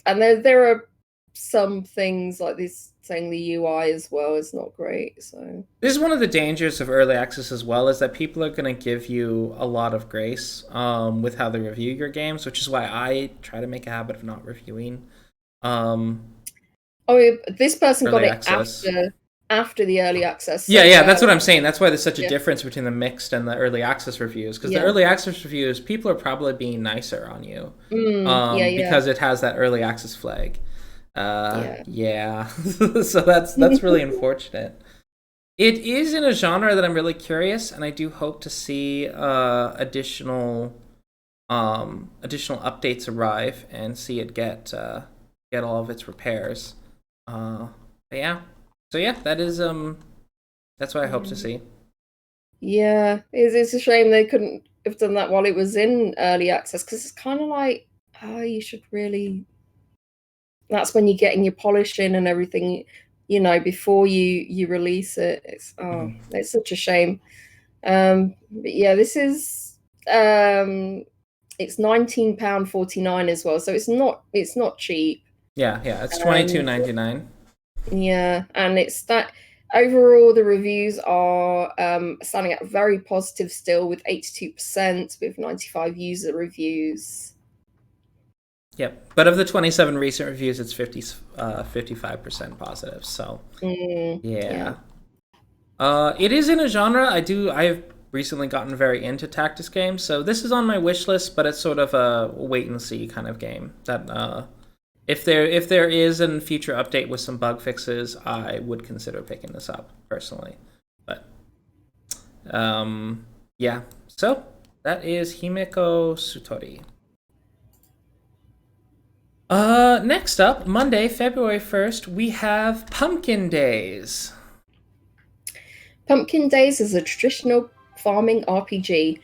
B: and there are some things like this saying the UI as well is not great. So
A: this is one of the dangers of early access as well, is that people are going to give you a lot of grace with how they review your games, which is why I try to make a habit of not reviewing.
B: This person got it after the early access. So
A: yeah, that's what I'm saying. That's why there's such a difference between the mixed and the early access reviews, because the early access reviews, people are probably being nicer on you because it has that early access flag. So that's really unfortunate. It is in a genre that I'm really curious, and I do hope to see additional updates arrive and see it get all of its repairs. That is that's what I hope to see.
B: Yeah, it's a shame they couldn't have done that while it was in early access, because it's kind of like, you should really. That's when you're getting your polish in and everything, before you release it. It's it's such a shame. But yeah, this is it's £19.49 as well, so it's not cheap.
A: Yeah, it's $22.99.
B: Yeah, and it's that overall the reviews are standing at very positive still, with 82% with 95 user reviews.
A: Yep, but of the 27 recent reviews, it's 55% positive. So, yeah. It is in a genre I've recently gotten very into tactics games, so this is on my wish list. But it's sort of a wait and see kind of game. That if there is a future update with some bug fixes, I would consider picking this up personally. But yeah, so That is Himeko Sutori. Next up, Monday, February 1st, we have Pumpkin Days.
B: Pumpkin Days is a traditional farming RPG.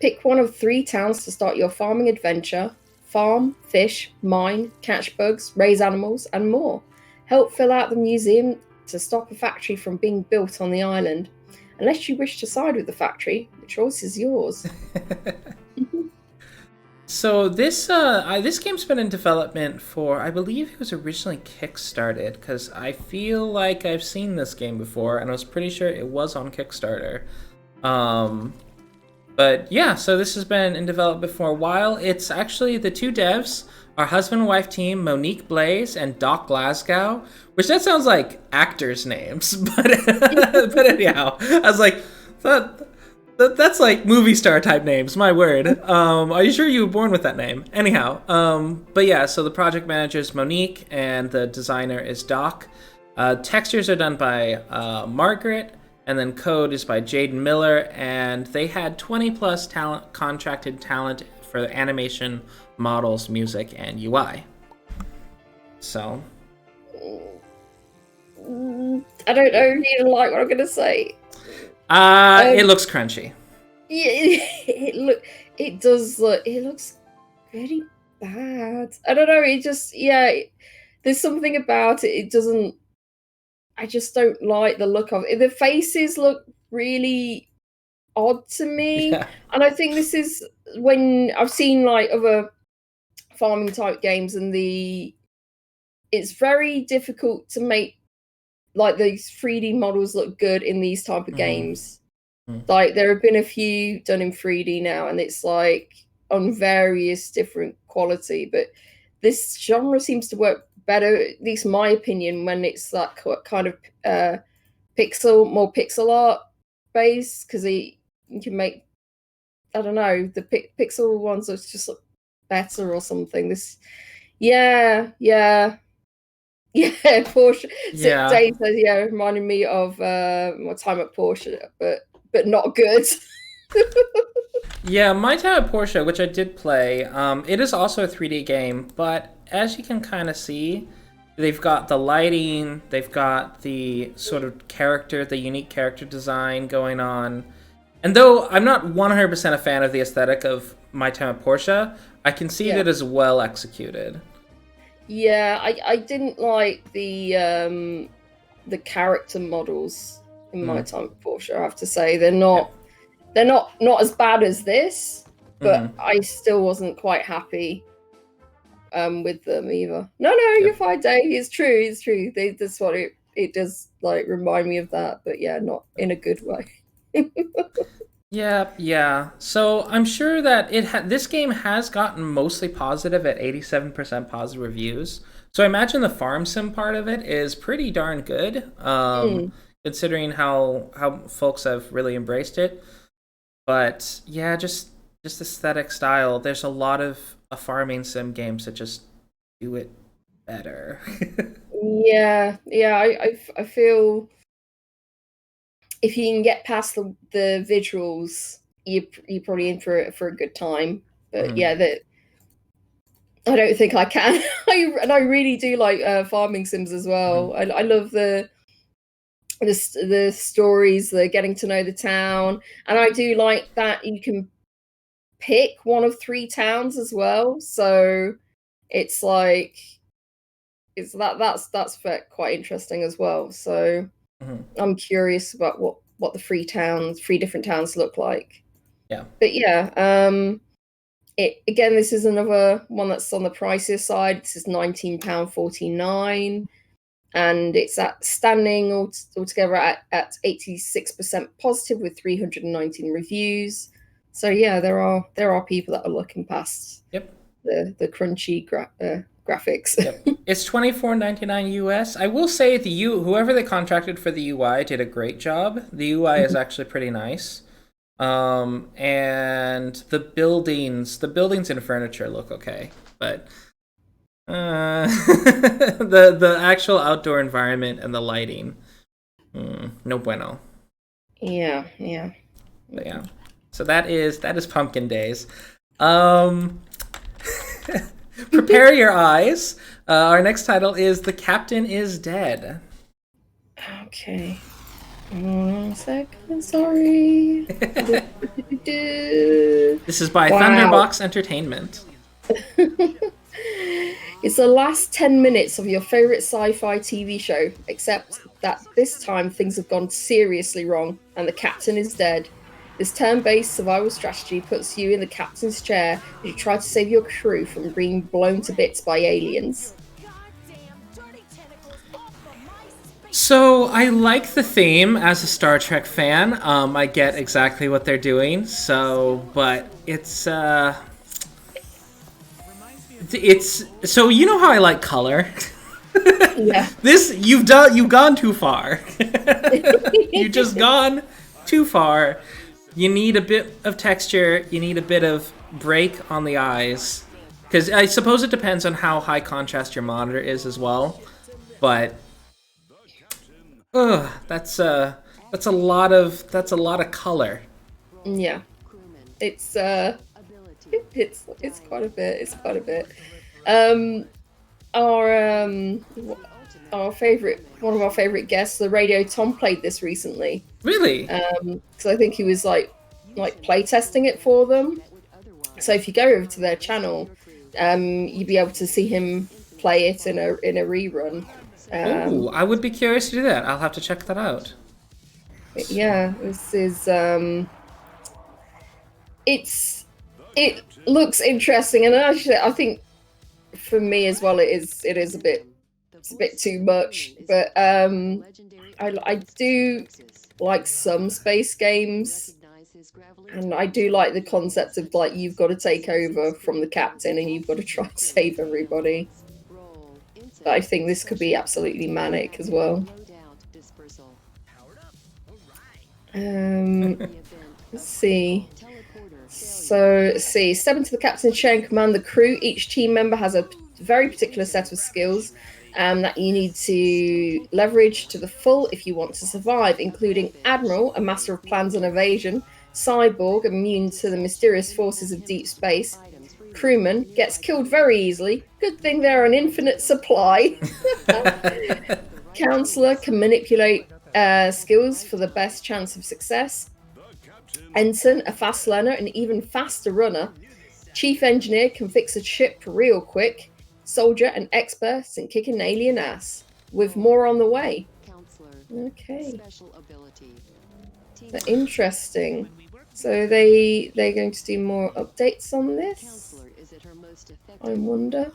B: Pick one of 3 towns to start your farming adventure. Farm, fish, mine, catch bugs, raise animals, and more. Help fill out the museum to stop a factory from being built on the island. Unless you wish to side with the factory, the choice is yours.
A: So this game's been in development for, I believe it was originally Kickstarted, because I feel like I've seen this game before, and I was pretty sure it was on Kickstarter. But yeah, so this has been in development for a while. It's actually the 2 devs, our husband and wife team, Monique Blaize and Doc Glasgow, which that sounds like actors' names, but but anyhow, I was like, that's like movie star type names, my word. Are you sure you were born with that name? Anyhow, but yeah, so the project manager is Monique and the designer is Doc. Textures are done by Margaret, and then code is by Jaden Miller, and they had 20 plus contracted talent for the animation, models, music, and UI. So
B: I don't know if you like what I'm gonna say.
A: It looks crunchy.
B: Yeah, it does look. It looks very bad. I don't know. It just there's something about it. It doesn't. I just don't like the look of it. The faces look really odd to me,
A: Yeah.
B: and I think this is when I've seen like other farming type games, and it's very difficult to make like these 3D models look good in these type of games. Like there have been a few done in 3D now, and it's like on various different quality, but this genre seems to work better, at least my opinion, when it's that kind of more pixel art based, because you can make, I don't know, the pixel ones are just look better or something. Porsche.
A: Yeah.
B: Dave says, reminded me of my time at Porsche, but not good.
A: Yeah, my time at Porsche, which I did play, it is also a 3D game, but as you can kind of see, they've got the lighting, they've got the sort of the unique character design going on. And though I'm not 100% a fan of the aesthetic of my time at Porsche, I can see that it's well executed.
B: Yeah, I didn't like the character models in my time at Porsche. I have to say they're not as bad as this, but I still wasn't quite happy with them either. No, you're fine, Dave. It's true. That's what it does, like, remind me of that, but yeah, not in a good way.
A: Yeah. So I'm sure that this game has gotten mostly positive at 87% positive reviews. So I imagine the farm sim part of it is pretty darn good, considering how folks have really embraced it. But yeah, just aesthetic style. There's a lot of farming sim games that just do it better.
B: I feel if you can get past the visuals, you're probably in for a good time. But I don't think I can. I really do like farming sims as well. I love the stories, the getting to know the town, and I do like that you can pick one of 3 towns as well. So it's like that's quite interesting as well. So I'm curious about what the 3 different towns look like.
A: Yeah.
B: But again, this is another one that's on the pricier side. This is £19.49, and it's standing altogether at 86% positive with 319 reviews. So yeah, there are people that are looking past the crunchy graphics.
A: It's $24.99 US. I will say whoever they contracted for the UI did a great job. The UI is actually pretty nice. And the buildings and furniture look okay, but the actual outdoor environment and the lighting, no bueno.
B: Yeah.
A: But yeah. So that is Pumpkin Days. Prepare your eyes. Our next title is The Captain is Dead.
B: Okay. 1 second, sorry.
A: This is by Thunderbox Entertainment.
B: It's the last 10 minutes of your favorite sci-fi TV show, except that this time things have gone seriously wrong and the captain is dead. This turn-based survival strategy puts you in the captain's chair as you try to save your crew from being blown to bits by aliens.
A: So I like the theme as a Star Trek fan. I get exactly what they're doing. But it's so you know how I like color.
B: Yeah.
A: You've gone too far. You've just gone too far. You need a bit of texture. You need a bit of break on the eyes, because I suppose it depends on how high contrast your monitor is as well. But that's a lot of color.
B: Yeah, it's quite a bit. It's quite a bit. One of our favorite guests, the Radio Tom, played this recently.
A: Really?
B: Because I think he was like play testing it for them. So if you go over to their channel, you'd be able to see him play it in a rerun.
A: I would be curious to do that. I'll have to check that out.
B: Yeah, this is it looks interesting, and actually I think for me as well it is a bit too much, but I do like some space games, and I do like the concept of like you've got to take over from the captain and you've got to try and save everybody. But I think this could be absolutely manic as well. Let's see. So let's see. Step into the captain's chair and command the crew. Each team member has a very particular set of skills that you need to leverage to the full if you want to survive, including Admiral, a master of plans and evasion; Cyborg, immune to the mysterious forces of deep space; Crewman, gets killed very easily. Good thing they're an infinite supply. Counselor can manipulate skills for the best chance of success. Ensign, a fast learner and even faster runner. Chief Engineer can fix a ship real quick. Soldier, an expert in kicking alien ass. With more on the way. Okay. So interesting. So they're going to do more updates on this? I wonder.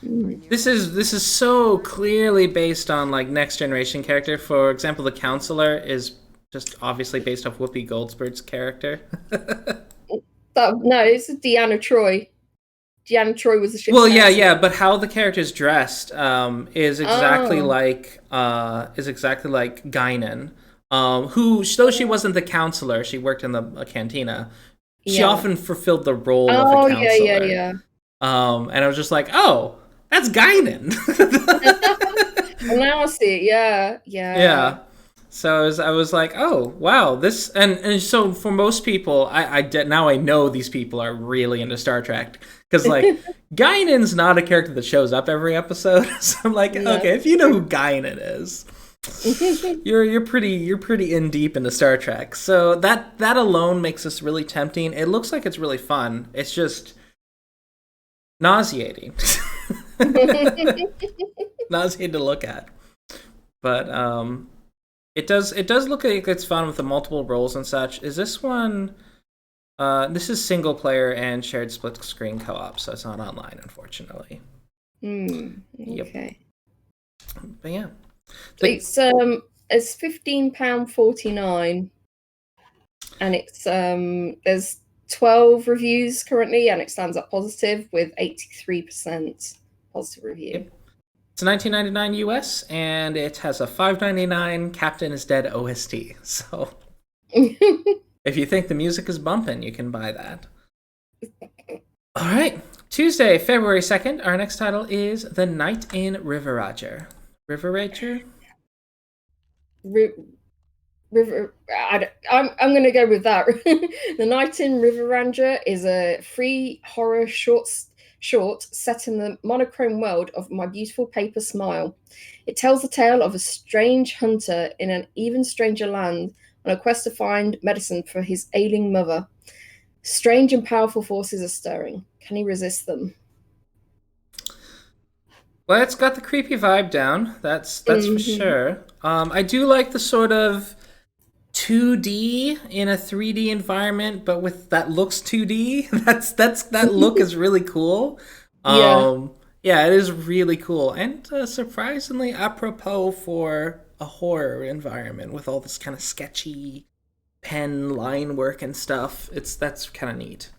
A: This is so clearly based on like next generation character. For example, the counselor is just obviously based off Whoopi Goldberg's character.
B: No, it's Deanna Troi. Deanna Troi was the ship.
A: Well, yeah, but how the character's dressed is exactly like Guinan, who, though she wasn't the counselor, she worked in the cantina. She often fulfilled the role of a counselor.
B: Yeah.
A: And I was just like, oh, that's Guinan.
B: Well, now I see it. Yeah.
A: Yeah. So I was like, oh, wow, this, and so for most people, I now I know these people are really into Star Trek, because like Guinan's not a character that shows up every episode. So I'm like, okay, if you know who Guinan is, you're pretty in deep into Star Trek. So that alone makes this really tempting. It looks like it's really fun. It's just nauseating. Nauseating to look at. But it does look like it's fun with the multiple roles and such. Is this one? This is single player and shared split screen co-op, so it's not online, unfortunately.
B: Okay.
A: Yep. But yeah,
B: it's £15.49, and it's there's 12 reviews currently, and it stands up positive with 83% positive review.
A: Yep. It's $19.99 US, and it has a $5.99 Captain is Dead OST. So if you think the music is bumping, you can buy that. All right. Tuesday, February 2nd, our next title is The Night in Riverager. Riverager?
B: I'm going to go with that. The Night in Riverager is a free horror short set in the monochrome world of My Beautiful Paper Smile. It tells the tale of a strange hunter in an even stranger land on a quest to find medicine for his ailing mother. Strange and powerful forces are stirring. Can he resist them?
A: Well, it's got the creepy vibe down. That's for sure. I do like the sort of 2D in a 3D environment, but with that looks 2D. That look is really cool.
B: Yeah.
A: Yeah, it is really cool and surprisingly apropos for a horror environment with all this kind of sketchy pen line work and stuff. That's kind of neat.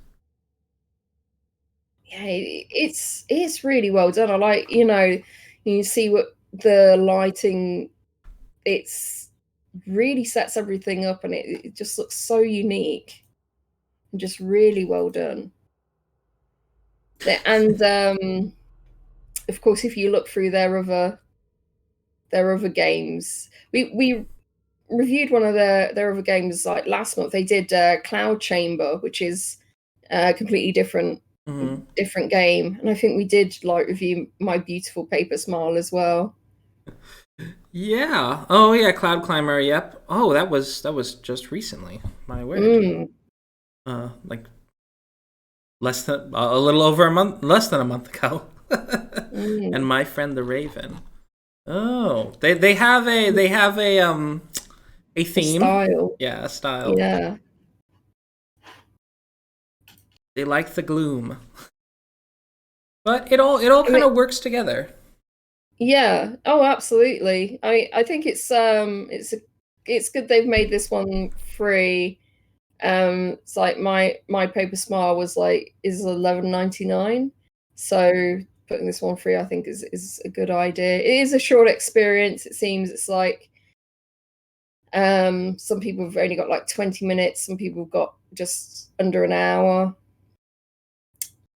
B: Yeah, it's really well done. I like, you see what the lighting, it's really sets everything up, and it just looks so unique and just really well done. And of course, if you look through their other games, we reviewed one of their other games like last month. They did Cloud Chamber, which is a completely different game, and I think we did like review My Beautiful Paper Smile as well.
A: Yeah. Oh yeah, Cloud Climber. Yep. Oh, that was just recently. My word. Like less than a little over a month, less than a month ago. And My Friend the Raven. Oh, they have a theme.
B: Style.
A: Yeah, a style.
B: Yeah.
A: They like the gloom. But it all kind of works together.
B: Yeah. Oh, absolutely. I think it's good they've made this one free. It's like my Paper Smile was like is 11.99, so putting this one free I think is a good idea. It is a short experience. It seems it's like some people have only got like 20 minutes, some people have got just under an hour.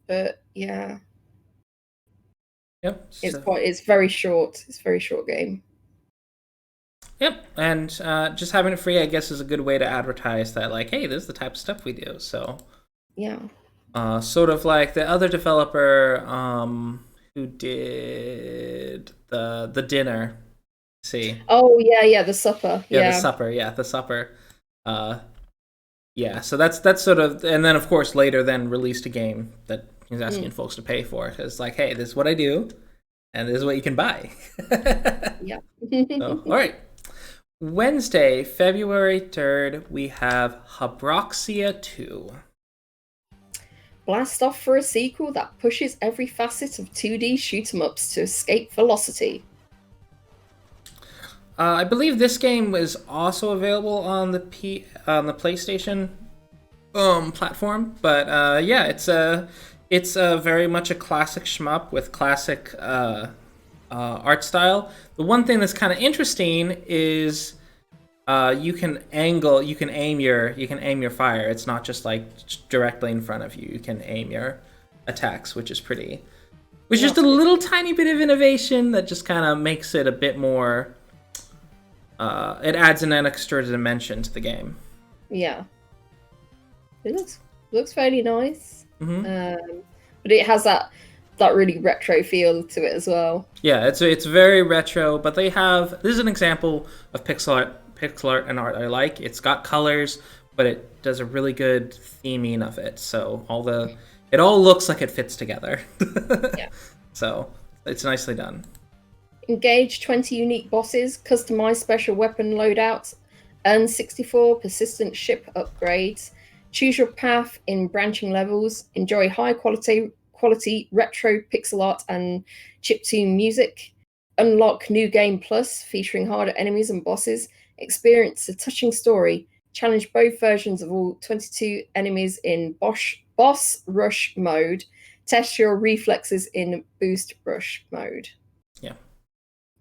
B: But yeah.
A: Yep.
B: It's very short. It's a very short game.
A: Yep, and just having it free, I guess, is a good way to advertise that, like, hey, this is the type of stuff we do. So,
B: yeah,
A: sort of like the other developer who did the dinner. See?
B: Oh yeah, the supper.
A: Yeah, the supper. Yeah, the supper. Yeah, so that's sort of, and then of course later then released a game that he's asking folks to pay for. It's like, hey, this is what I do, and this is what you can buy.
B: Yeah.
A: So, all right. Wednesday, February 3rd, we have Habroxia 2.
B: Blast off for a sequel that pushes every facet of 2D shoot-'em-ups to escape velocity.
A: I believe this game was also available on the PlayStation platform, but yeah, it's very much a classic shmup with classic art style. The one thing that's kind of interesting is you can aim your fire. It's not just like directly in front of you. You can aim your attacks, which is just a little tiny bit of innovation that just kind of makes it a bit more. It adds an extra dimension to the game.
B: Yeah, it looks fairly nice. But it has that really retro feel to it as well.
A: Yeah, it's very retro, but this is an example of pixel art and art I like. It's got colors, but it does a really good theming of it. So it all looks like it fits together.
B: Yeah.
A: So it's nicely done.
B: Engage 20 unique bosses, customize special weapon loadouts, earn 64 persistent ship upgrades, choose your path in branching levels, enjoy high quality retro pixel art and chiptune music, unlock New Game Plus featuring harder enemies and bosses, experience a touching story, challenge both versions of all 22 enemies in boss rush mode, test your reflexes in boost rush mode.
A: Yeah.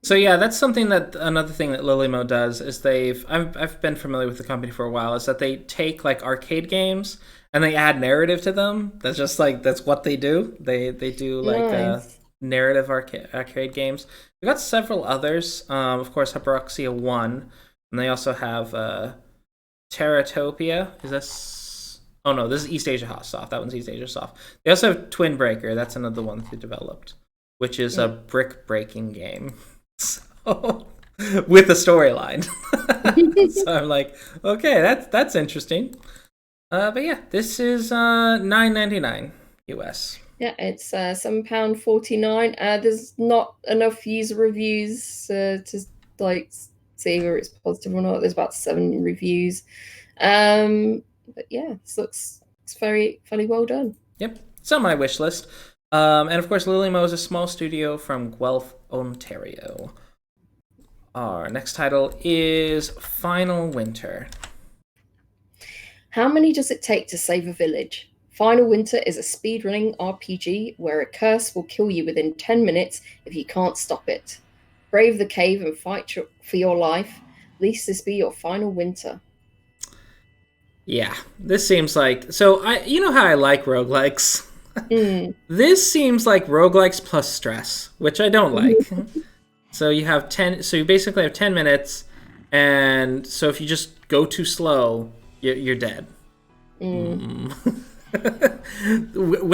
A: So yeah, that's another thing that Lillymo does is I've been familiar with the company for a while, is that they take like arcade games and they add narrative to them. That's just like, that's what they do. They do like
B: Nice.
A: narrative arcade games. We got several others. Of course, Habroxia 1, And they also have Terratopia. Is this? Oh no, this is East Asia Soft. That one's East Asia Soft. They also have Twin Breaker. That's another one they developed, which is a brick breaking game. So with a storyline. So I'm like, okay, that's interesting. But yeah, this is $9.99 US.
B: Yeah, it's £7.49. There's not enough user reviews to like see whether it's positive or not. There's about 7 reviews. But yeah, this looks very well done.
A: Yep, it's on my wish list. And of course, Lillymo is a small studio from Guelph, Ontario. Our next title is Final Winter.
B: How many does it take to save a village? Final Winter is a speedrunning RPG where a curse will kill you within 10 minutes if you can't stop it. Brave the cave and fight for your life. Lest this be your final winter.
A: Yeah, this seems like... So, you know how I like roguelikes? This seems like roguelikes plus stress, which I don't like. So you have 10... So you basically have 10 minutes, and so if you just go too slow, you're dead. When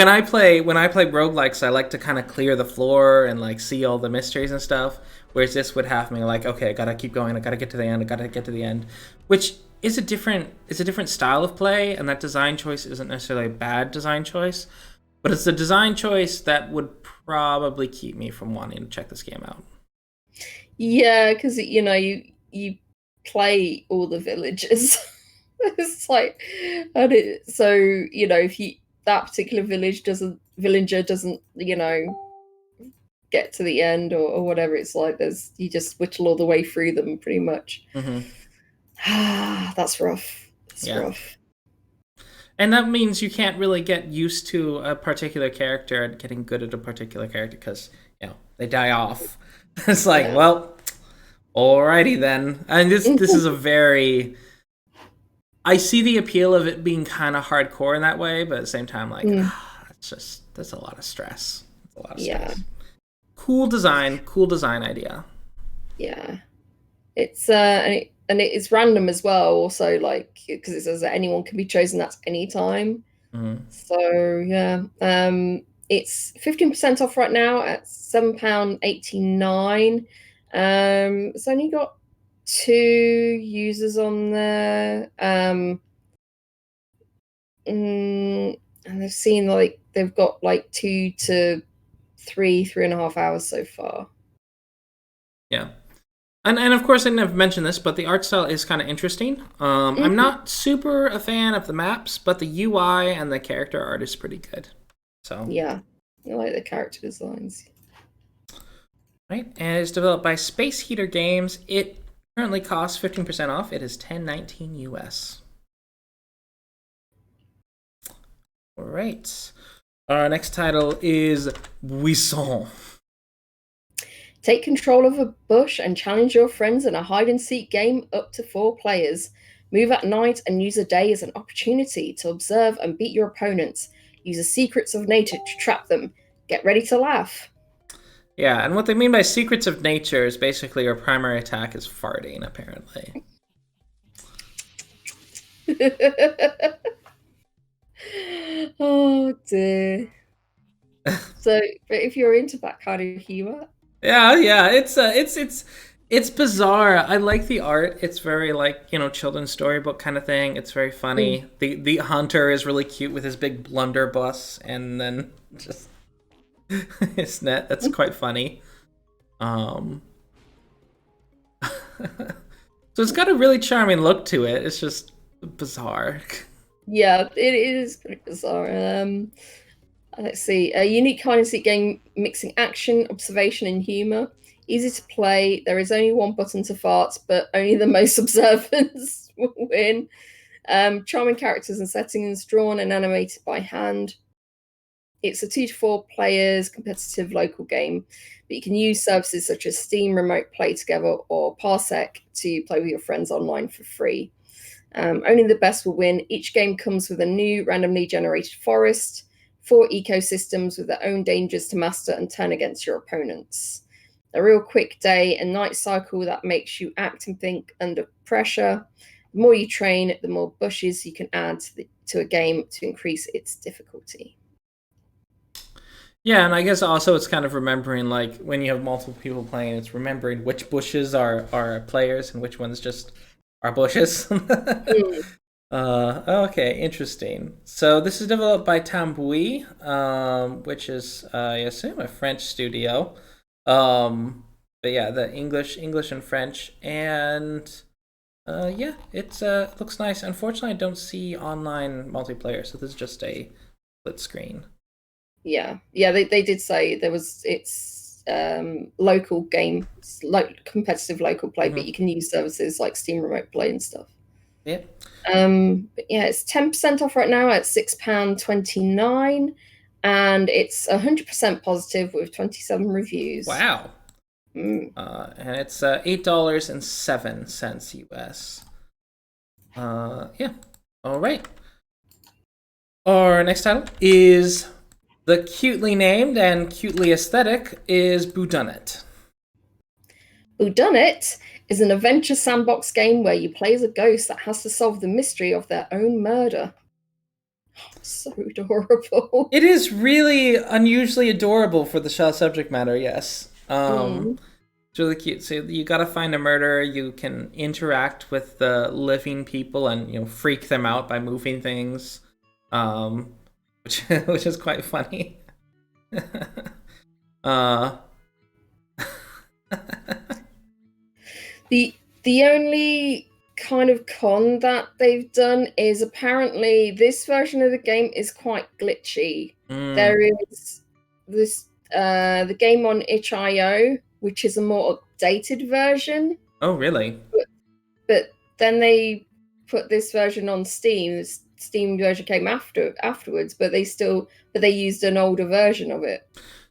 A: I play roguelikes, I like to kind of clear the floor and like see all the mysteries and stuff. Whereas this would have me like, okay, I gotta keep going, I gotta get to the end, which is a different style of play, and that design choice isn't necessarily a bad design choice, but it's the design choice that would probably keep me from wanting to check this game out.
B: Yeah, because you play all the villages. It's like, so if that particular villager doesn't get to the end or whatever, it's like you just whittle all the way through them pretty much. That's rough. It's rough.
A: And that means you can't really get used to a particular character and getting good at a particular character because they die off. It's like, well, alrighty then. And this is a very... I see the appeal of it being kind of hardcore in that way, but at the same time, like, that's a lot of stress. It's a lot of stress. Yeah. Cool design idea.
B: Yeah. It's and it's random as well, also, like, because it says that anyone can be chosen at any time. So yeah, it's 15% off right now at £7.89. It's only got 2 users on there, and they've seen like they've got like 2 to 3.5 hours so far.
A: Yeah. And of course I didn't have mentioned this, but the art style is kind of interesting. I'm not super a fan of the maps, but the UI and the character art is pretty good. So
B: yeah, I like the character designs.
A: Right, and it's developed by Space Heater Games. It currently costs 15% off. It is $10.19 US. All right. Our next title is Buissons.
B: Take control of a bush and challenge your friends in a hide-and-seek game up to 4 players. Move at night and use a day as an opportunity to observe and beat your opponents. Use the secrets of nature to trap them. Get ready to laugh.
A: Yeah, and what they mean by secrets of nature is basically your primary attack is farting, apparently.
B: Oh, dear. So, if you're into that kind of humor...
A: Yeah, it's bizarre. I like the art. It's very like, children's storybook kind of thing. It's very funny. The hunter is really cute with his big blunderbuss, and then just his net. That's quite funny. So it's got a really charming look to it. It's just bizarre.
B: Yeah, it is pretty bizarre. Let's see. A unique hide-and-seek game mixing action, observation, and humor. Easy to play. There is only one button to fart, but only the most observant will win. Charming characters and settings drawn and animated by hand. It's a 2 to 4 players competitive local game, but you can use services such as Steam Remote Play Together or Parsec to play with your friends online for free. Only the best will win. Each game comes with a new randomly generated forest, 4 ecosystems with their own dangers to master and turn against your opponents. a real quick day and night cycle that makes you act and think under pressure. The more you train, the more bushes you can add to a game to increase its difficulty.
A: Yeah, and I guess also it's kind of remembering, like, when you have multiple people playing, it's remembering which bushes are players and which ones just are bushes. Okay, interesting. So this is developed by Tambouille, which is, I assume, a French studio. But yeah, the English and French, and yeah, it looks nice. Unfortunately, I don't see online multiplayer, so this is just a split screen.
B: Yeah, they did say it's local game, like competitive local play, but you can use services like Steam Remote Play and stuff.
A: Yeah.
B: But yeah, it's 10% off right now at £6.29, and it's 100% positive with 27 reviews.
A: Wow. And it's $8.07 US. Yeah. All right. Our next title is the cutely named and cutely aesthetic is Whodunit.
B: Whodunit is an adventure sandbox game where you play as a ghost that has to solve the mystery of their own murder. Oh, so adorable.
A: It is really unusually adorable for the subject matter, yes. It's really cute. So you gotta find a murderer. You can interact with the living people and freak them out by moving things, which is quite funny.
B: The only kind of con that they've done is apparently this version of the game is quite glitchy. There is this the game on itch.io, which is a more updated version.
A: Oh, really?
B: But then they put this version on Steam. The Steam version came afterwards, but they used an older version of it.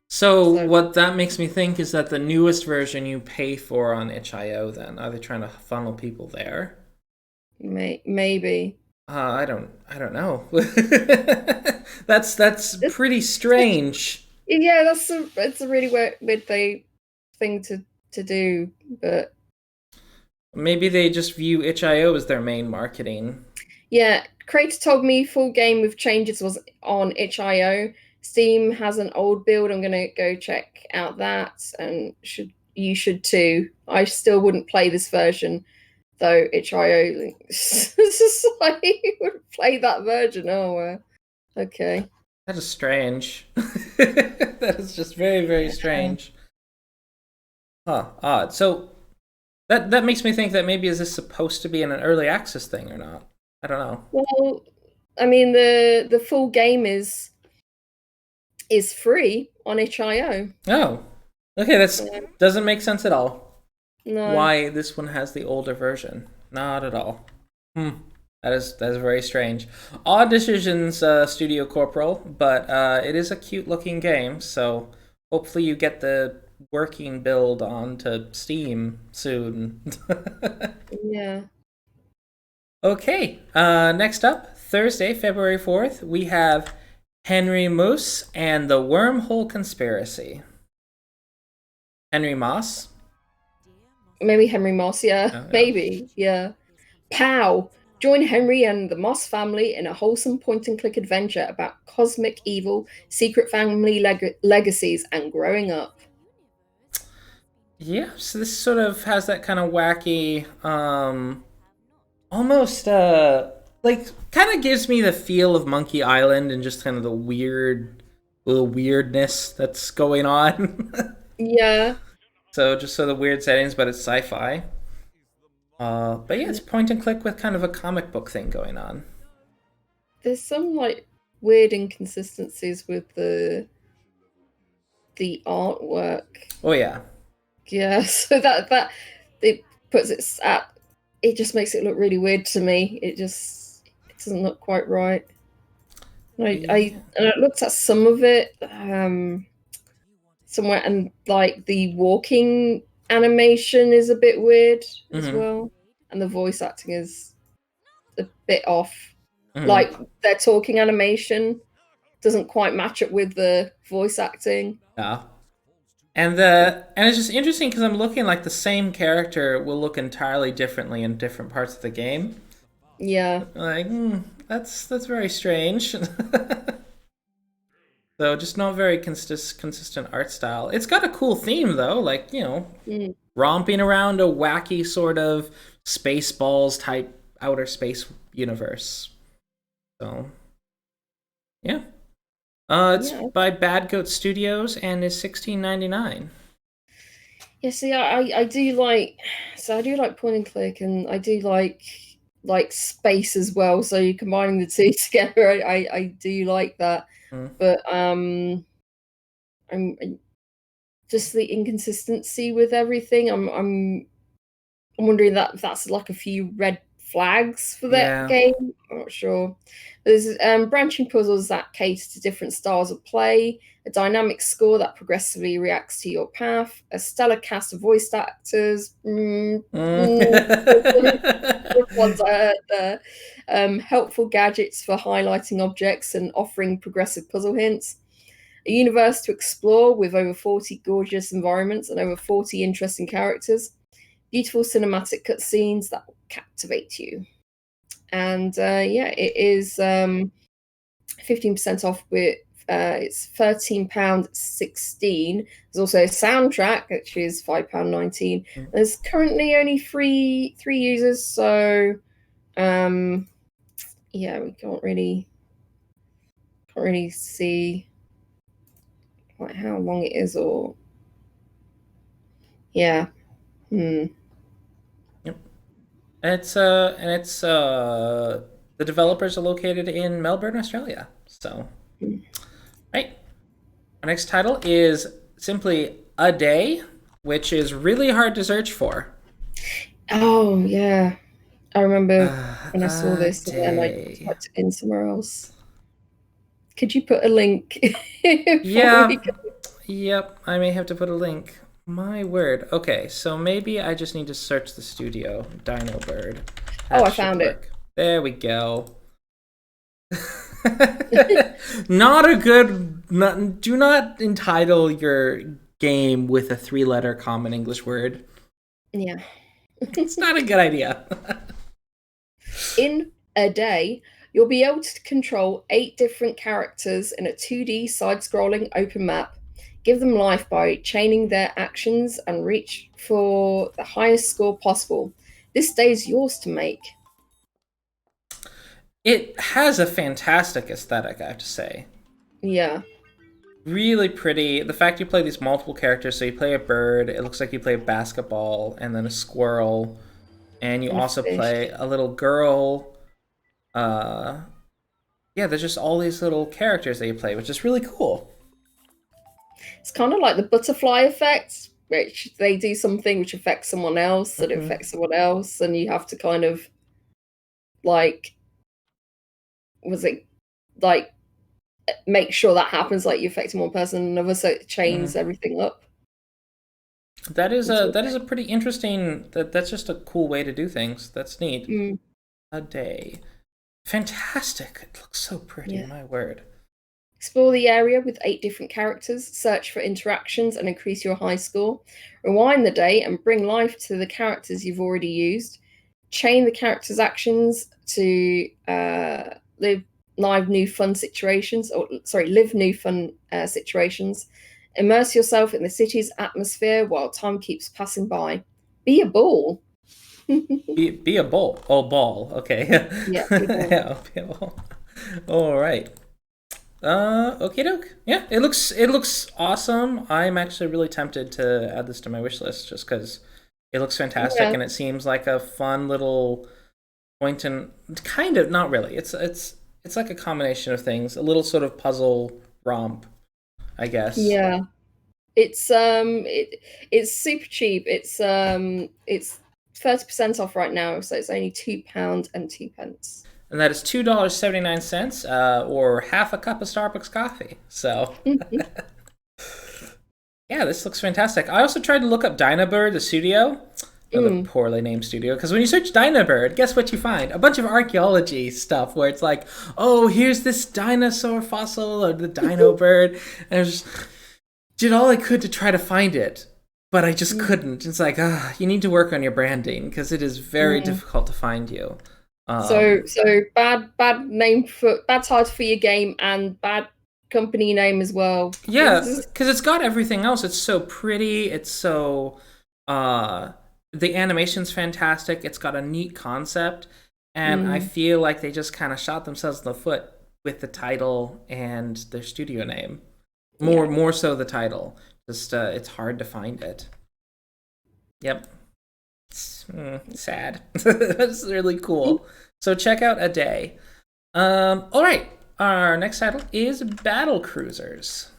A: So what that makes me think is that the newest version you pay for on itch.io, then are they trying to funnel people there?
B: Maybe.
A: I don't know. That's pretty strange.
B: Yeah, it's a really weird thing to do, but
A: maybe they just view itch.io as their main marketing.
B: Yeah, Creator told me full game with changes was on itch.io. Steam has an old build. I'm gonna go check out that, and you should too. I still wouldn't play this version, though. itch.io it's just like you wouldn't play that version. Oh, okay.
A: That is strange. That is just very, very strange. Huh, odd. So that makes me think that maybe is this supposed to be an early access thing or not? I don't know.
B: Well, I mean the full game is free on itch.io.
A: Oh, okay. That doesn't make sense at all.
B: No.
A: Why this one has the older version? Not at all. That is very strange. Odd decisions, Studio Corporal, but it is a cute looking game. So hopefully you get the working build onto Steam soon.
B: Yeah.
A: Okay. Next up, Thursday, February 4th, we have Henry Moose and the Wormhole Conspiracy. Henry Moss?
B: Maybe Henry Moss, yeah.
A: Oh, yeah.
B: Maybe, yeah. Pow! Join Henry and the Moss family in a wholesome point-and-click adventure about cosmic evil, secret family legacies, and growing up.
A: Yeah, so this sort of has that kind of wacky, almost, like, kind of gives me the feel of Monkey Island and just kind of the little weirdness that's going on.
B: Yeah.
A: So just sort of weird settings, but it's sci-fi. But yeah, it's point and click with kind of a comic book thing going on.
B: There's some like weird inconsistencies with the artwork.
A: Oh yeah.
B: Yeah, so that it puts it at. It just makes it look really weird to me. It doesn't look quite right. And I looked at some of it somewhere, and like the walking animation is a bit weird as well, and the voice acting is a bit off. Like their talking animation doesn't quite match up with the voice acting.
A: Yeah. And it's just interesting because I'm looking like the same character will look entirely differently in different parts of the game.
B: Yeah.
A: Like, that's very strange. So just not very consistent art style. It's got a cool theme though, like, romping around a wacky sort of Spaceballs type outer space universe. So yeah. It's by Bad Goat Studios and is $16.99.
B: Yeah, see, I do like, so I do like point and click, and I do like space as well. So you're combining the two together. I do like that, but I'm just the inconsistency with everything. I'm wondering if that's like a few red flags for that game. I'm not sure. There's branching puzzles that cater to different styles of play, a dynamic score that progressively reacts to your path, a stellar cast of voice actors. Ones I heard there. Helpful gadgets for highlighting objects and offering progressive puzzle hints. A universe to explore with over 40 gorgeous environments and over 40 interesting characters. Beautiful cinematic cutscenes that will captivate you. And it is 15% off with it's £13.16. There's also a soundtrack, which is £5.19. There's currently only three users, so we can't really see like how long it is, or Yep.
A: The developers are located in Melbourne, Australia. So, right. Our next title is simply A Day, which is really hard to search for.
B: Oh yeah, I remember when I saw this and I typed it in somewhere else. Could you put a link?
A: Yep, I may have to put a link. My word. Okay, so maybe I just need to search the studio. Dino Bird.
B: I found it.
A: There we go. Not a good... do not entitle your game with a 3-letter common English word.
B: Yeah.
A: It's not a good idea.
B: In A Day, you'll be able to control 8 different characters in a 2D side-scrolling open map. Give them life by chaining their actions and reach for the highest score possible. This day is yours to make.
A: It has a fantastic aesthetic, I have to say.
B: Yeah.
A: Really pretty. The fact you play these multiple characters, so you play a bird, it looks like you play a basketball, and then a squirrel, and you also play a little girl. There's just all these little characters that you play, which is really cool.
B: It's kind of like the butterfly effect, which they do something which affects someone else, and it affects someone else, and you have to kind of make sure that happens, like you're affecting one person and another, so it chains everything up.
A: That is a pretty interesting. That's just a cool way to do things. That's neat. A Day, fantastic. It looks so pretty. My word.
B: Explore the area with 8 different characters, search for interactions and increase your high score. Rewind the day and bring life to the characters you've already used. Chain the characters' actions to live new fun situations. Immerse yourself in the city's atmosphere while time keeps passing by. Be a ball.
A: be a ball. Oh, ball. Okay.
B: Yeah, be a ball.
A: All right. Okie doke. Yeah, it looks awesome. I'm actually really tempted to add this to my wish list just because it looks fantastic and it seems like a fun little point and kind of not really. It's like a combination of things, a little sort of puzzle romp, I guess.
B: Yeah, it's super cheap. It's 30% off right now, so it's only £2.02.
A: And that is $2.79, or half a cup of Starbucks coffee. So, yeah, this looks fantastic. I also tried to look up Dynabird, the studio, the poorly named studio, because when you search Dynabird, guess what you find? A bunch of archaeology stuff where it's like, oh, here's this dinosaur fossil or the dino bird, and it's just, did all I could to try to find it, but I just couldn't. It's like, you need to work on your branding because it is very difficult to find you.
B: So bad title for your game and bad company name as well.
A: Yeah, because it's got everything else. It's so pretty. It's so the animation's fantastic. It's got a neat concept, and I feel like they just kind of shot themselves in the foot with the title and their studio name. More so the title. Just it's hard to find it. Yep. Sad. That's really cool. So check out A Day. All right. Our next title is Battle Cruisers.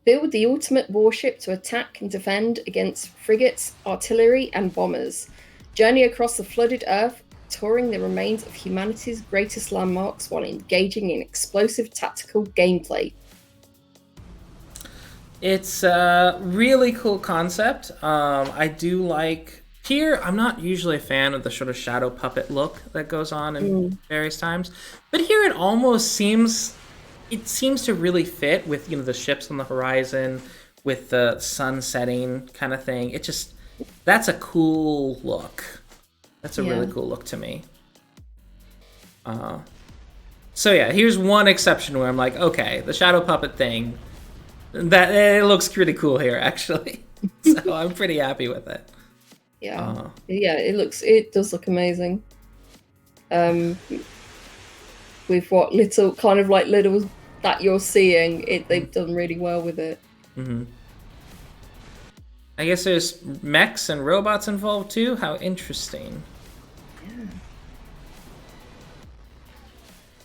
B: Build the ultimate warship to attack and defend against frigates, artillery, and bombers. Journey across the flooded Earth, touring the remains of humanity's greatest landmarks while engaging in explosive tactical gameplay.
A: It's a really cool concept. I do like... Here, I'm not usually a fan of the sort of shadow puppet look that goes on in various times. But here it almost seems... It seems to really fit with, the ships on the horizon, with the sun setting kind of thing. It just... That's a cool look. That's a really cool look to me. So yeah, here's one exception where I'm like, okay, the shadow puppet thing... That it looks pretty cool here, actually. So I'm pretty happy with it.
B: Yeah, it does look amazing. With what little that you're seeing, they've done really well with it.
A: Mm-hmm. I guess there's mechs and robots involved too. How interesting.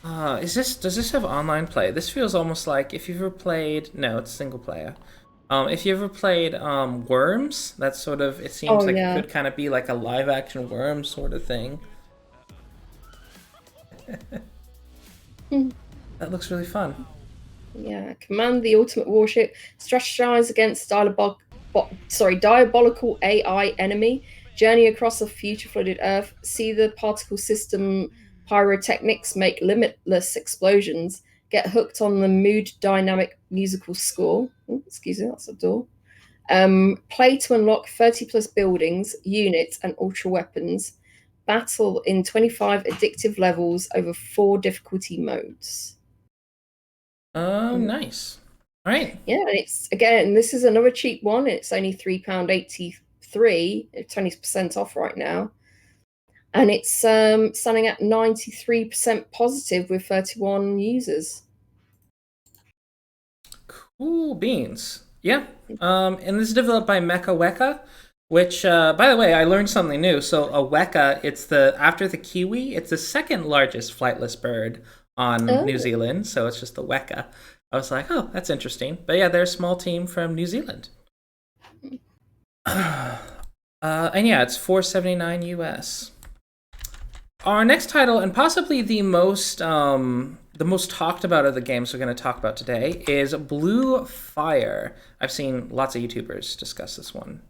A: Yeah. Does this have online play? This feels almost like if you've ever played... No, it's single player. If you ever played Worms, that sort of... It seems it could kind of be like a live action Worms sort of thing. That looks really fun.
B: Yeah, command the ultimate warship, strategize against diabolical AI enemy, journey across a future flooded Earth, see the particle system pyrotechnics make limitless explosions, get hooked on the mood dynamic musical score. Ooh, excuse me, that's a door. Play to unlock 30 plus buildings, units, and ultra weapons. Battle in 25 addictive levels over 4 difficulty modes.
A: Nice. All right.
B: Yeah, and it's again, this is another cheap one. It's only £3.83, 20% off right now. And it's standing at 93% positive with 31 users.
A: Cool beans. Yeah. And this is developed by Mecha Weka, which, by the way, I learned something new. So a weka, after the kiwi, it's the second largest flightless bird on New Zealand. So it's just the weka. I was like, oh, that's interesting. But yeah, they're a small team from New Zealand. And yeah, it's $4.79 US. Our next title, and possibly the most talked about of the games we're going to talk about today, is Blue Fire. I've seen lots of YouTubers discuss this one.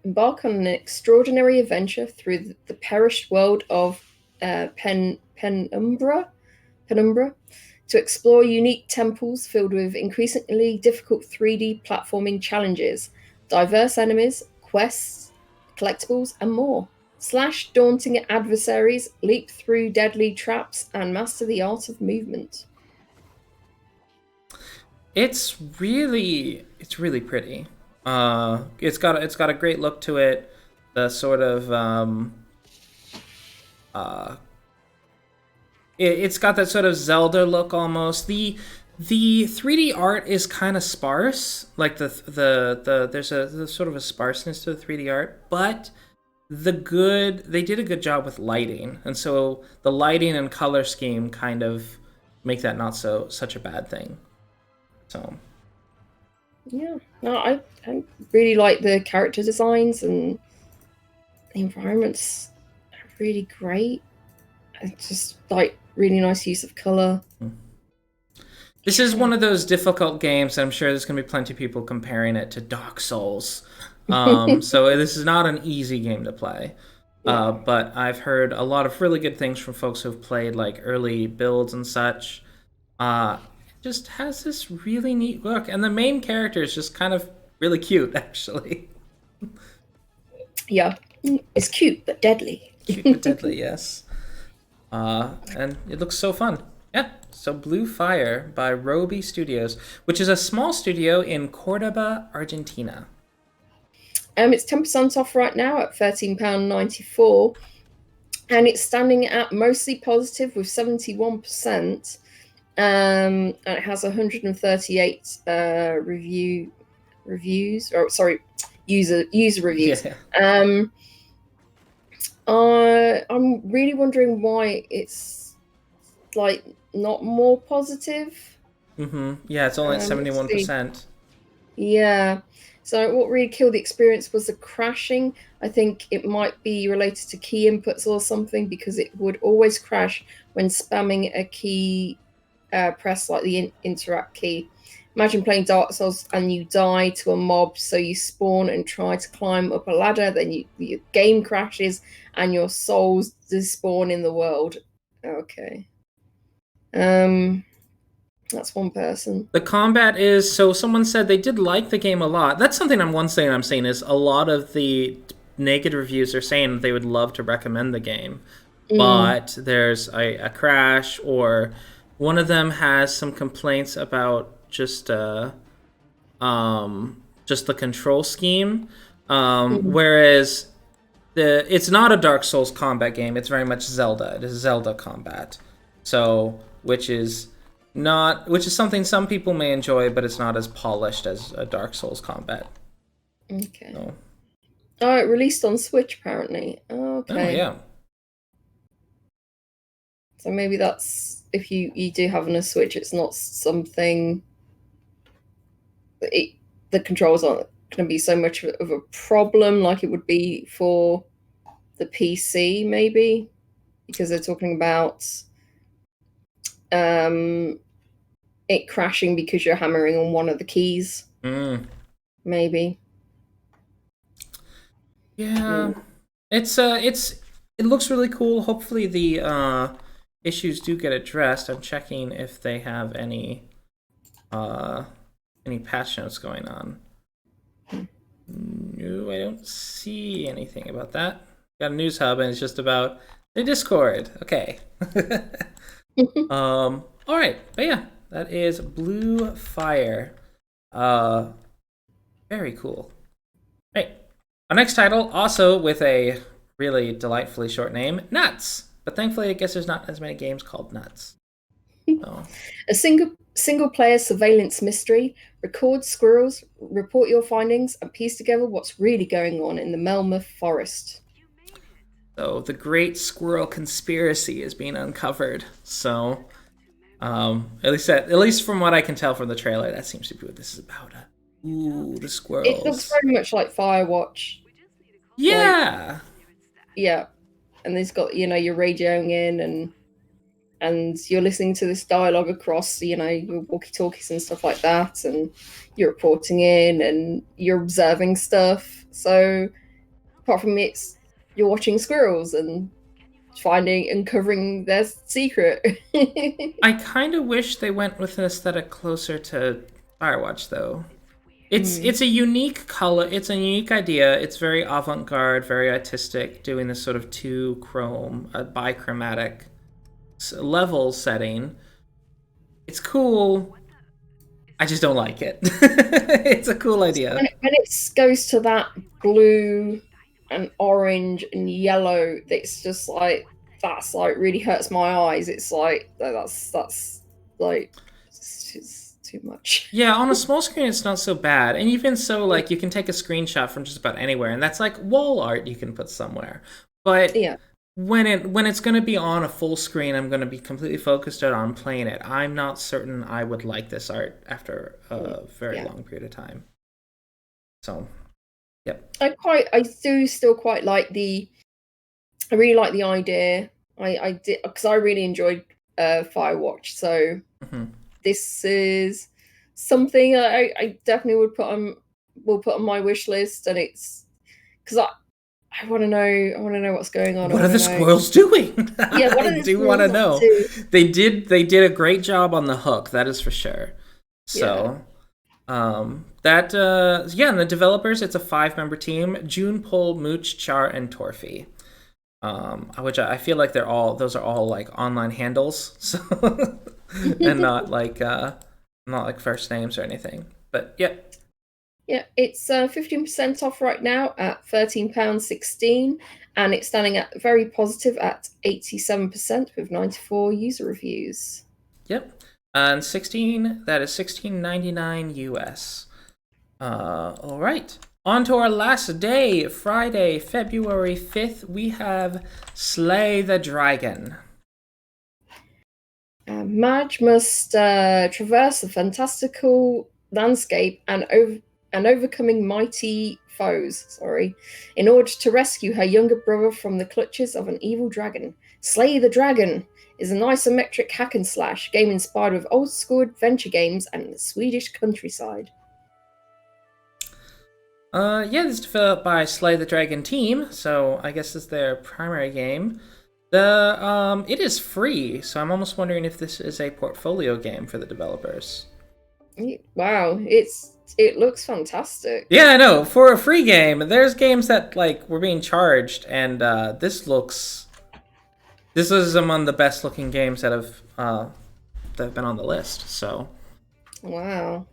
B: Embark on an extraordinary adventure through the perished world of Penumbra to explore unique temples filled with increasingly difficult 3D platforming challenges, diverse enemies, quests, collectibles, and more. Slash daunting adversaries, leap through deadly traps, and master the art of movement.
A: It's really pretty. It's got a great look to it. The sort of it's got that sort of Zelda look almost. The 3D art is kind of sparse. Like there's a sort of a sparseness to the 3D art, but they did a good job with lighting, and so the lighting and color scheme kind of make that not such a bad thing. So
B: yeah, no, I really like the character designs, and the environments are really great. It's just like really nice use of color.
A: This is one of those difficult games, and I'm sure there's going to be plenty of people comparing it to Dark Souls. So this is not an easy game to play. But I've heard a lot of really good things from folks who've played like early builds and such. just has this really neat look, and the main character is just kind of really cute, actually.
B: Yeah, it's cute but deadly.
A: Cute but deadly, yes. And it looks so fun. Yeah. So Blue Fire by Roby Studios, which is a small studio in Cordoba, Argentina.
B: It's 10% off right now at £13.94, and it's standing at mostly positive with 71%. And it has 138 user reviews.
A: Yeah.
B: I'm really wondering why it's like not more positive.
A: Yeah, it's only at 71%.
B: Yeah. So what really killed the experience was the crashing. I think it might be related to key inputs or something, because it would always crash when spamming a key press, like the interact key. Imagine playing Dark Souls and you die to a mob, so you spawn and try to climb up a ladder, then your game crashes and your souls despawn in the world. Okay. That's one person.
A: The combat is, so someone said they did like the game a lot. That's something I'm saying is a lot of the negative reviews are saying they would love to recommend the game, but there's a crash, or one of them has some complaints about just the control scheme, whereas it's not a Dark Souls combat game. It's very much Zelda. It is Zelda combat, so which is something some people may enjoy, but it's not as polished as a Dark Souls combat.
B: Okay. So. Oh, it released on Switch apparently. Okay.
A: Oh, yeah.
B: So maybe that's, if you do have a Switch, it's not something. The controls aren't going to be so much of a problem like it would be for the PC, maybe, because they're talking about it crashing because you're hammering on one of the keys. Maybe.
A: Yeah. It looks really cool. Hopefully the issues do get addressed. I'm checking if they have any patch notes going on. No, I don't see anything about that. Got a news hub and it's just about the Discord. Okay. All right, but yeah, that is Blue Fire. Very cool. Right, our next title, also with a really delightfully short name, Nuts. But thankfully, I guess there's not as many games called Nuts. So.
B: A single-player surveillance mystery. Record squirrels, report your findings, and piece together what's really going on in the Melmoth Forest.
A: So the Great Squirrel Conspiracy is being uncovered. So, at least from what I can tell from the trailer, that seems to be what this is about. Ooh, the squirrels.
B: It looks very much like Firewatch.
A: Yeah.
B: Yeah, and there's got, you're radioing in and you're listening to this dialogue across, your walkie-talkies and stuff like that, and you're reporting in and you're observing stuff. So apart from it's, you're watching squirrels and uncovering their secret.
A: I kind of wish they went with an aesthetic closer to Firewatch, though. It's a unique color. It's a unique idea. It's very avant-garde, very artistic, doing this sort of bichromatic level setting. It's cool. I just don't like it. It's a cool idea.
B: When it goes to that blue and orange and yellow, it's just like, that's like really hurts my eyes. It's like that's like it's too much.
A: Yeah, on a small screen it's not so bad, and even so, like, you can take a screenshot from just about anywhere, and that's like wall art you can put somewhere. But
B: yeah,
A: when it's going to be on a full screen, I'm going to be completely focused on playing it. I'm not certain I would like this art after a very long period of time. So, yep.
B: I do still quite like I really like the idea. I did, because I really enjoyed Firewatch. So this is something I definitely will put on my wish list, and it's because I want to know. I want to know what's going on.
A: What are the squirrels doing?
B: Yeah, what are
A: I
B: the
A: do want to
B: squirrels up
A: know.
B: to?
A: They did a great job on the hook. That is for sure. So, and the developers, it's a 5-member team: June, Pol, Mooch, Char, and Torfi. Which I feel like those are all like online handles, so and not like first names or anything. But yeah.
B: Yeah, it's 15% off right now at £13.16, and it's standing at very positive at 87% with 94 user reviews.
A: Yep. And that is $16.99 US. All right. On to our last day, Friday, February 5th, we have Slay the Dragon.
B: Madge must traverse the fantastical landscape and overcoming mighty foes, in order to rescue her younger brother from the clutches of an evil dragon. Slay the Dragon is an isometric hack and slash game inspired with old school adventure games and the Swedish countryside.
A: This is developed by Slay the Dragon team, so I guess it's their primary game. It is free, so I'm almost wondering if this is a portfolio game for the developers.
B: Wow, it looks fantastic.
A: Yeah, I know. For a free game, there's games that like were being charged, and this is among the best looking games that have been on the list. So,
B: wow.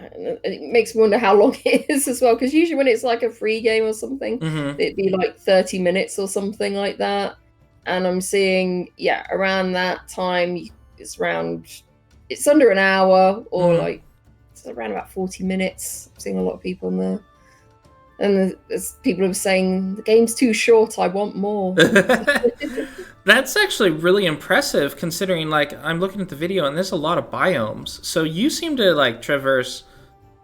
B: It makes me wonder how long it is as well, because usually when it's like a free game or something, it'd be like 30 minutes or something like that. And I'm seeing, around that time, it's under an hour, or like it's around about 40 minutes. I'm seeing a lot of people in there. And there's people who are saying, the game's too short, I want more.
A: That's actually really impressive, considering, like, I'm looking at the video and there's a lot of biomes. So you seem to, like, traverse...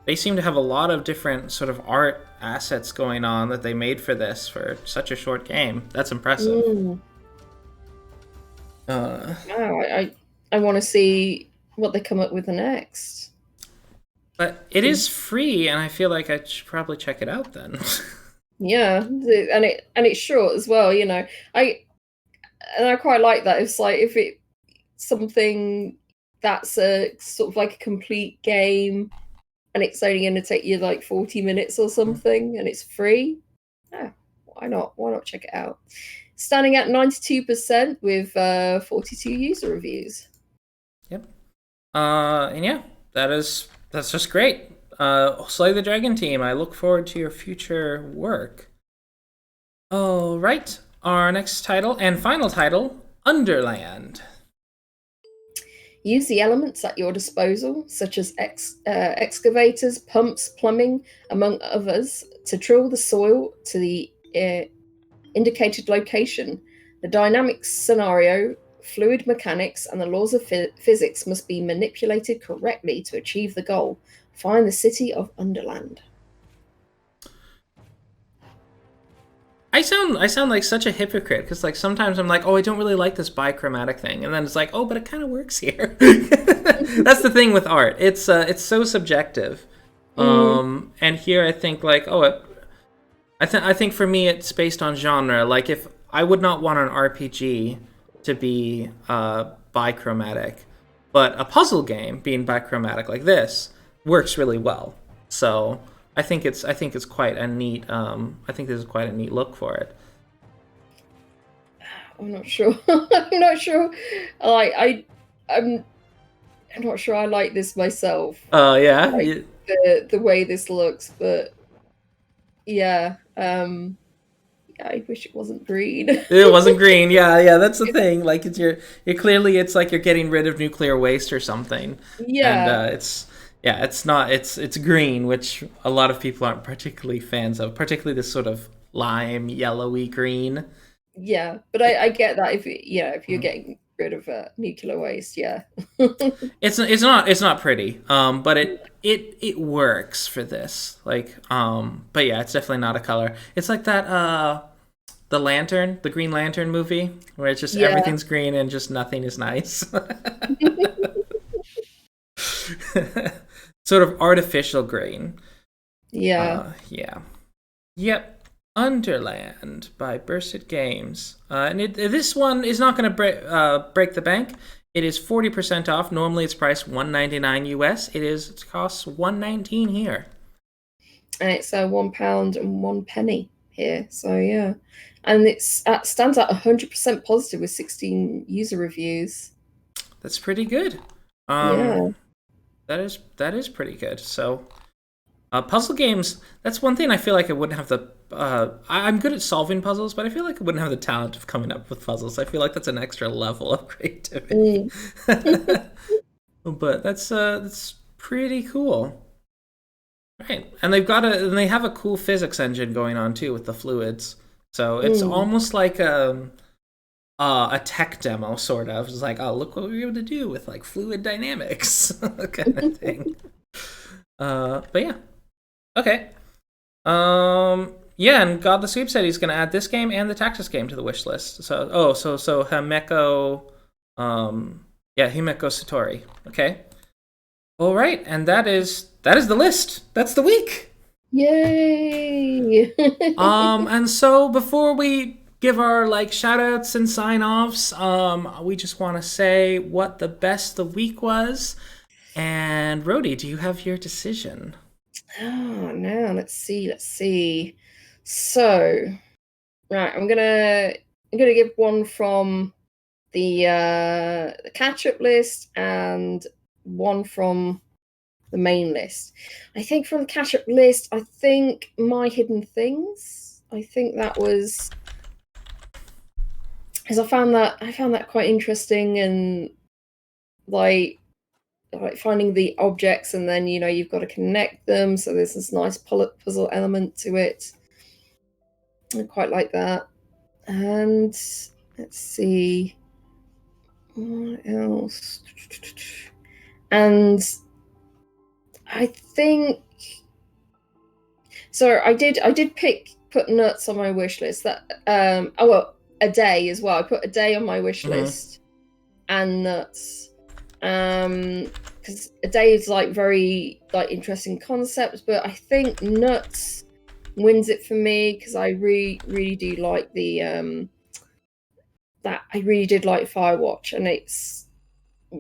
A: They seem to have a lot of different sort of art assets going on that they made for this for such a short game. That's impressive.
B: I want to see what they come up with next.
A: But it is free, and I feel like I should probably check it out then.
B: Yeah, and it's short as well. I quite like that. It's like if it's something that's a sort of like a complete game, and it's only going to take you like 40 minutes or something, and it's free. Yeah, why not? Why not check it out? Standing at 92% with 42 user reviews.
A: Yep. That's just great. Slay the Dragon team, I look forward to your future work. All right, our next title and final title, Underland.
B: Use the elements at your disposal, such as excavators, pumps, plumbing, among others, to drill the soil to the indicated location. The dynamic scenario, fluid mechanics, and the laws of physics must be manipulated correctly to achieve the goal. Find the city of Underland.
A: I sound like such a hypocrite, because like sometimes I'm like, oh, I don't really like this bichromatic thing, and then it's like, oh, but it kind of works here. That's the thing with art. It's so subjective. And here I think like, I think for me it's based on genre. Like if I would not want an RPG to be bichromatic, but a puzzle game being bichromatic like this works really well. So I think it's quite a neat. I think this is quite a neat look for it.
B: I'm not sure. I'm not sure. I'm not sure I like this myself.
A: Oh yeah,
B: like, the way this looks, but yeah. I wish it wasn't green.
A: It wasn't green. Yeah. That's the thing. Like you're clearly it's like you're getting rid of nuclear waste or something.
B: Yeah.
A: And it's green, which a lot of people aren't particularly fans of, particularly this sort of lime yellowy green.
B: Yeah, but I get that if you're getting rid of nuclear waste, yeah.
A: it's not pretty, but it works for this. Like, but yeah, it's definitely not a color. It's like that the Green Lantern movie, where it's just everything's green and just nothing is nice. Sort of artificial green.
B: Yeah.
A: Yeah. Yep. Underland by Bursted Games. And this one is not going to break the bank. It is 40% off. Normally it's priced $1.99 US. It costs $1.19 here.
B: And it's £1.01 here. So yeah. And it stands at 100% positive with 16 user reviews.
A: That's pretty good.
B: Yeah.
A: That is pretty good. So puzzle games, that's one thing I feel like I wouldn't have the I'm good at solving puzzles, but I feel like I wouldn't have the talent of coming up with puzzles. I feel like that's an extra level of creativity. But that's pretty cool. Right. And they have a cool physics engine going on too with the fluids. So it's almost like a tech demo, sort of. It's like, oh, look what we were able to do with like fluid dynamics kind of thing. But yeah. Okay. Yeah, and God the Sweep said he's going to add this game and the Tactics game to the wish list. So Himeko, Himeko Sutori. Okay. All right, and that is the list. That's the week.
B: Yay!
A: And so before we give our like shout outs and sign offs, we just want to say what the best of the week was. And Rhodey, do you have your decision?
B: Oh no, let's see. So, right, I'm gonna give one from the Catchup list and one from the main list. I think from the Catchup list, I think My Hidden Things. I think that was because I found that quite interesting, and like finding the objects, and then you've got to connect them, so there's this nice puzzle element to it. I quite like that. And let's see what else. And I think so. I did put nuts on my wish list. That a day as well. I put a day on my wish list and nuts. Because a day is like very like interesting concepts, but I think nuts wins it for me because I really do like the that I really did like Firewatch, and it's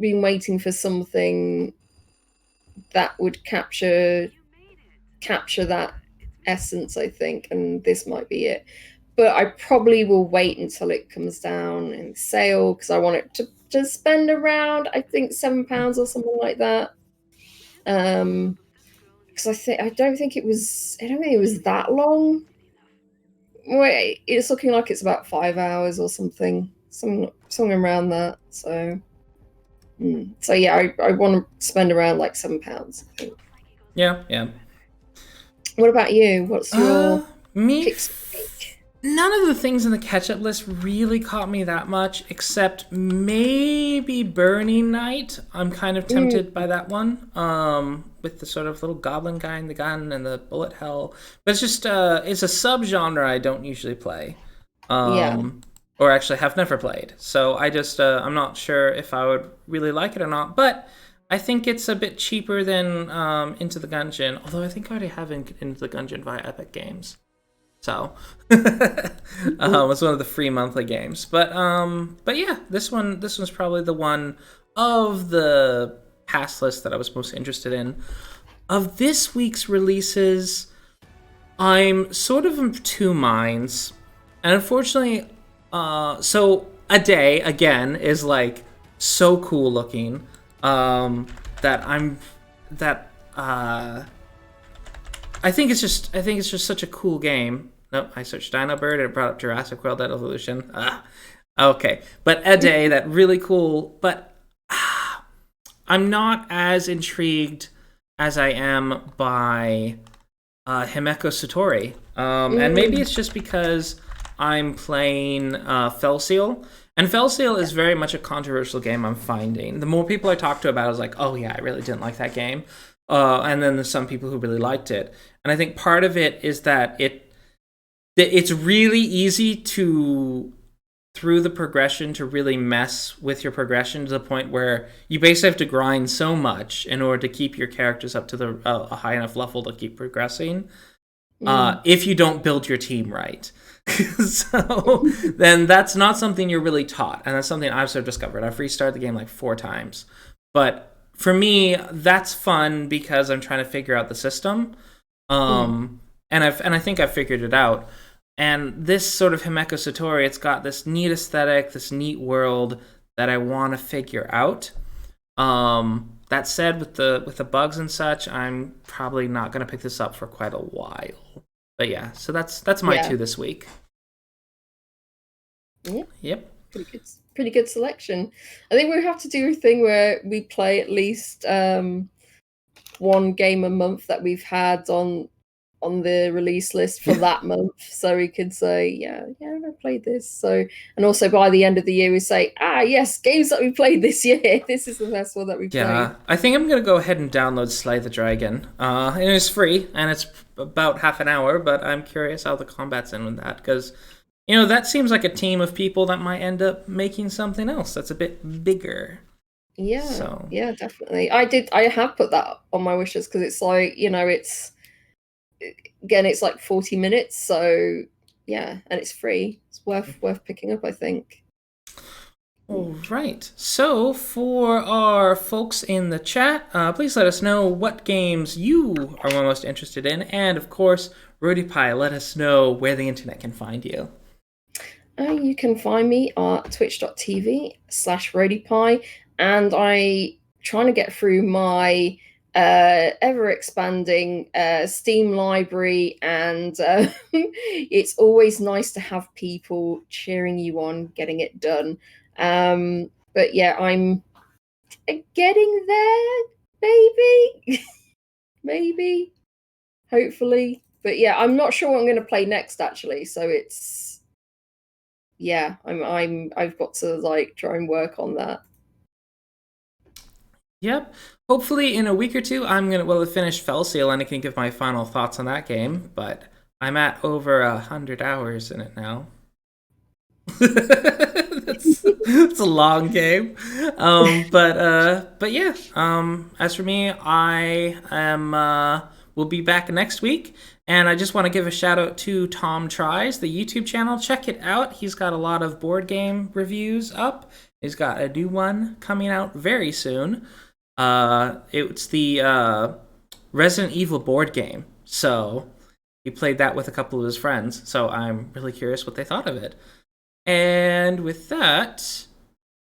B: been waiting for something that would capture that essence, I think, and this might be it. But I probably will wait until it comes down in sale because I want it to spend around, I think, £7 or something like that. Because I don't think it was that long. Wait, it's looking like it's about 5 hours or something around that. So yeah, I want to spend around like £7, I think.
A: Yeah.
B: What about you? What's your picks?
A: None of the things in the catch-up list really caught me that much, except maybe Burning Night. I'm kind of tempted by that one, with the sort of little goblin guy in the gun and the bullet hell. But it's just it's a subgenre I don't usually play, or actually have never played. So I just I'm not sure if I would really like it or not. But I think it's a bit cheaper than Into the Gungeon, although I think I already have Into the Gungeon via Epic Games. So it's one of the free monthly games. But yeah, this one's probably the one of the past list that I was most interested in. Of this week's releases, I'm sort of in two minds. And unfortunately, so A Day again is like so cool looking that I think it's just such a cool game. Nope, I searched Dino Bird and it brought up Jurassic World Evolution. Okay. But A Day, that really cool. But I'm not as intrigued as I am by Himeko Sutori. And maybe it's just because I'm playing Fellseal. And Fellseal is very much a controversial game, I'm finding. The more people I talk to about it, is like, oh yeah, I really didn't like that game. And then there's some people who really liked it. And I think part of it is that it's really easy to, through the progression, to really mess with your progression to the point where you basically have to grind so much in order to keep your characters up to a high enough level to keep progressing. if you don't build your team right. So then that's not something you're really taught, and that's something I've sort of discovered. I've restarted the game like 4 times, but for me that's fun because I'm trying to figure out the system, and I think I've figured it out. And this sort of Himeko Sutori, it's got this neat aesthetic, this neat world that I want to figure out. That said, with the bugs and such, I'm probably not going to pick this up for quite a while. But yeah, so that's my 2 this week.
B: Yeah.
A: Yep.
B: Pretty good selection. I think we have to do a thing where we play at least 1 game a month that we've had on the release list for that month, so we could say, yeah, I played this. So, and also by the end of the year, we say, yes, games that we played this year. This is the best one that we played.
A: Yeah, I think I'm gonna go ahead and download Slay the Dragon. And it's free, and it's about half an hour. But I'm curious how the combat's in with that, because that seems like a team of people that might end up making something else that's a bit bigger.
B: Yeah,
A: so.
B: Yeah, definitely. I have put that on my wishes because it's like it's like 40 minutes, so yeah, and it's free. It's worth picking up, I think.
A: All right. So for our folks in the chat, please let us know what games you are most interested in, and of course, RoadiePie, let us know where the internet can find you.
B: You can find me at twitch.tv/RoadiePie, and I'm trying to get through my ever-expanding Steam library, and it's always nice to have people cheering you on getting it done. But yeah, I'm getting there, maybe. Maybe, hopefully. But yeah, I'm not sure what I'm going to play next, actually, so it's I've got to try and work on that.
A: Yep. Hopefully in a week or 2, I'm gonna have finished Felseal and I can give my final thoughts on that game. But I'm at over 100 hours in it now. It's a long game. But yeah. As for me, I am will be back next week. And I just want to give a shout out to Tom Tries, the YouTube channel. Check it out. He's got a lot of board game reviews up. He's got a new one coming out very soon. It's the Resident Evil board game. So he played that with a couple of his friends. So I'm really curious what they thought of it. And with that,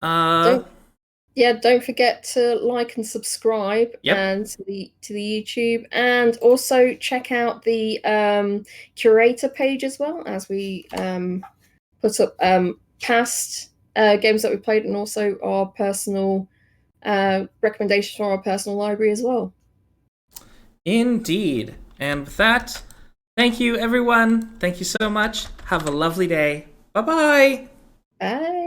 B: don't forget to like and subscribe, and to the YouTube, and also check out the curator page as well, as we put up past games that we played, and also our personal recommendations from our personal library as well.
A: Indeed. And with that, thank you, everyone. Thank you so much. Have a lovely day. Bye-bye.
B: Bye.